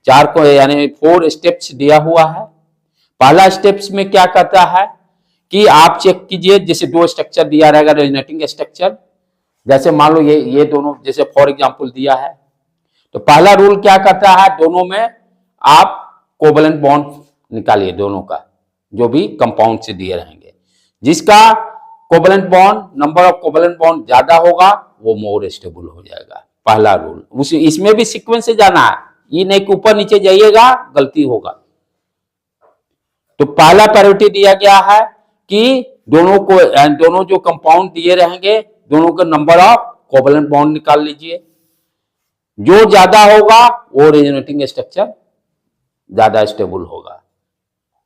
चार को यानी 4 स्टेप्स दिया हुआ है। पहला स्टेप्स में क्या कहता है कि आप चेक कीजिए, जैसे 2 स्ट्रक्चर दिया रहेगा रेजोनेटिंग स्ट्रक्चर, जैसे मान लो ये दोनों, जैसे फॉर एग्जांपल दिया है, तो पहला रूल क्या कहता है, दोनों में आप कोवलेंट बॉन्ड निकालिए, दोनों का जो भी कंपाउंड से दिए रहेंगे। जिसका covalent bond, number of covalent bond ज्यादा होगा वो मोर स्टेबल हो जाएगा, पहला रूल। इसमें भी सीक्वेंस से जाना है, ये नहीं कि ऊपर नीचे जाइएगा गलती होगा। तो पहला प्रायोरिटी दिया गया है कि दोनों जो कंपाउंड दिए रहेंगे, दोनों का नंबर ऑफ कोवलेंट बॉन्ड निकाल लीजिए। जो ज्यादा होगा वो रेजोनेटिंग स्ट्रक्चर ज्यादा स्टेबल होगा,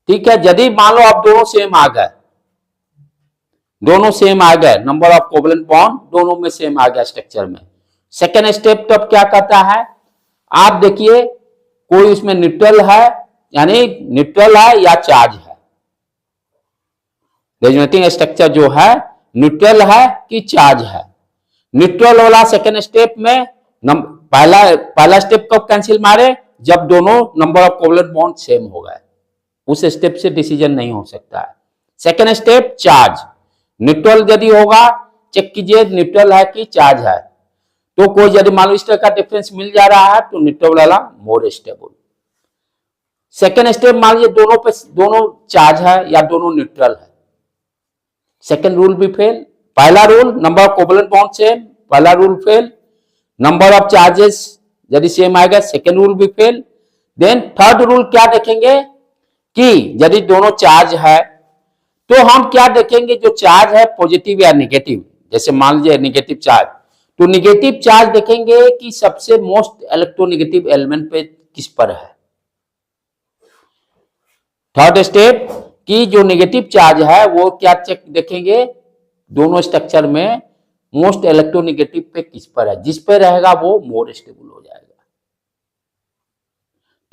ठीक है। यदि मान लो आप दोनों सेम आ गए, नंबर ऑफ कोवलेंट बॉन्ड दोनों में सेम आ गया स्ट्रक्चर में, सेकेंड स्टेप तब क्या कहता है, आप देखिए कोई उसमें न्यूट्रल है, यानी न्यूट्रल है या चार्ज है। रेजोनेटिंग स्ट्रक्चर जो है न्यूट्रल है कि चार्ज है। न्यूट्रल वाला सेकेंड स्टेप में पहला स्टेप कब कैंसिल मारे, जब दोनों number of covalent bond same हो गए, उस स्टेप से डिसीजन नहीं हो सकता है। सेकेंड स्टेप चार्ज, न्यूट्रल यदि होगा चेक कीजिए न्यूट्रल है कि चार्ज है। तो कोई यदि मान लो इस तरह का डिफरेंस मिल जा रहा है तो न्यूट्रल वाला मोर स्टेबल। सेकेंड स्टेप मान लीजिए दोनों चार्ज है या दोनों न्यूट्रल है, सेकेंड रूल भी फेल। पहला rule number of covalent bond same, पहला rule fail. Number of charges यदि सेम आएगा, सेकेंड रूल भी फेल। देन थर्ड रूल क्या देखेंगे कि यदि दोनों चार्ज है तो हम क्या देखेंगे, जो चार्ज है पॉजिटिव या नेगेटिव। जैसे मान लीजिए नेगेटिव चार्ज, तो नेगेटिव चार्ज देखेंगे कि सबसे मोस्ट इलेक्ट्रोनेगेटिव एलिमेंट पे किस पर है। थर्ड स्टेप कि जो नेगेटिव चार्ज है वो क्या चेक देखेंगे, दोनों स्ट्रक्चर में मोस्ट इलेक्ट्रोनेगेटिव पे किस पर है, जिस पे रहेगा वो मोर स्टेबल हो जाएगा।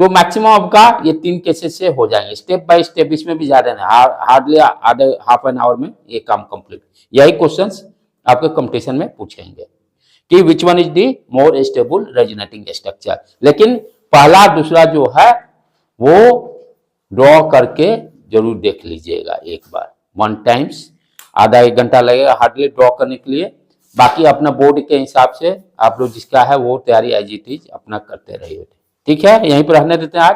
तो मैक्सिमम आपका ये 3 केसेस से हो जाएंगे, स्टेप बाय स्टेप, इसमें भी ज्यादा नहीं, हार्डली आधे हाफ एन आवर में ये काम कंप्लीट। यही क्वेश्चंस आपके कंपटीशन में पूछेंगे कि which one is the more stable resonating structure. लेकिन पहला दूसरा जो है वो ड्रॉ करके जरूर देख लीजिएगा एक बार, 1 टाइम्स, आधा 1 घंटा लगेगा हार्डली ड्रॉ करने के लिए। बाकी अपना बोर्ड के हिसाब से आप लोग जिसका है वो तैयारी एज इट इज अपना करते रहिए। ठीक है, यहीं पर रहने देते हैं आज।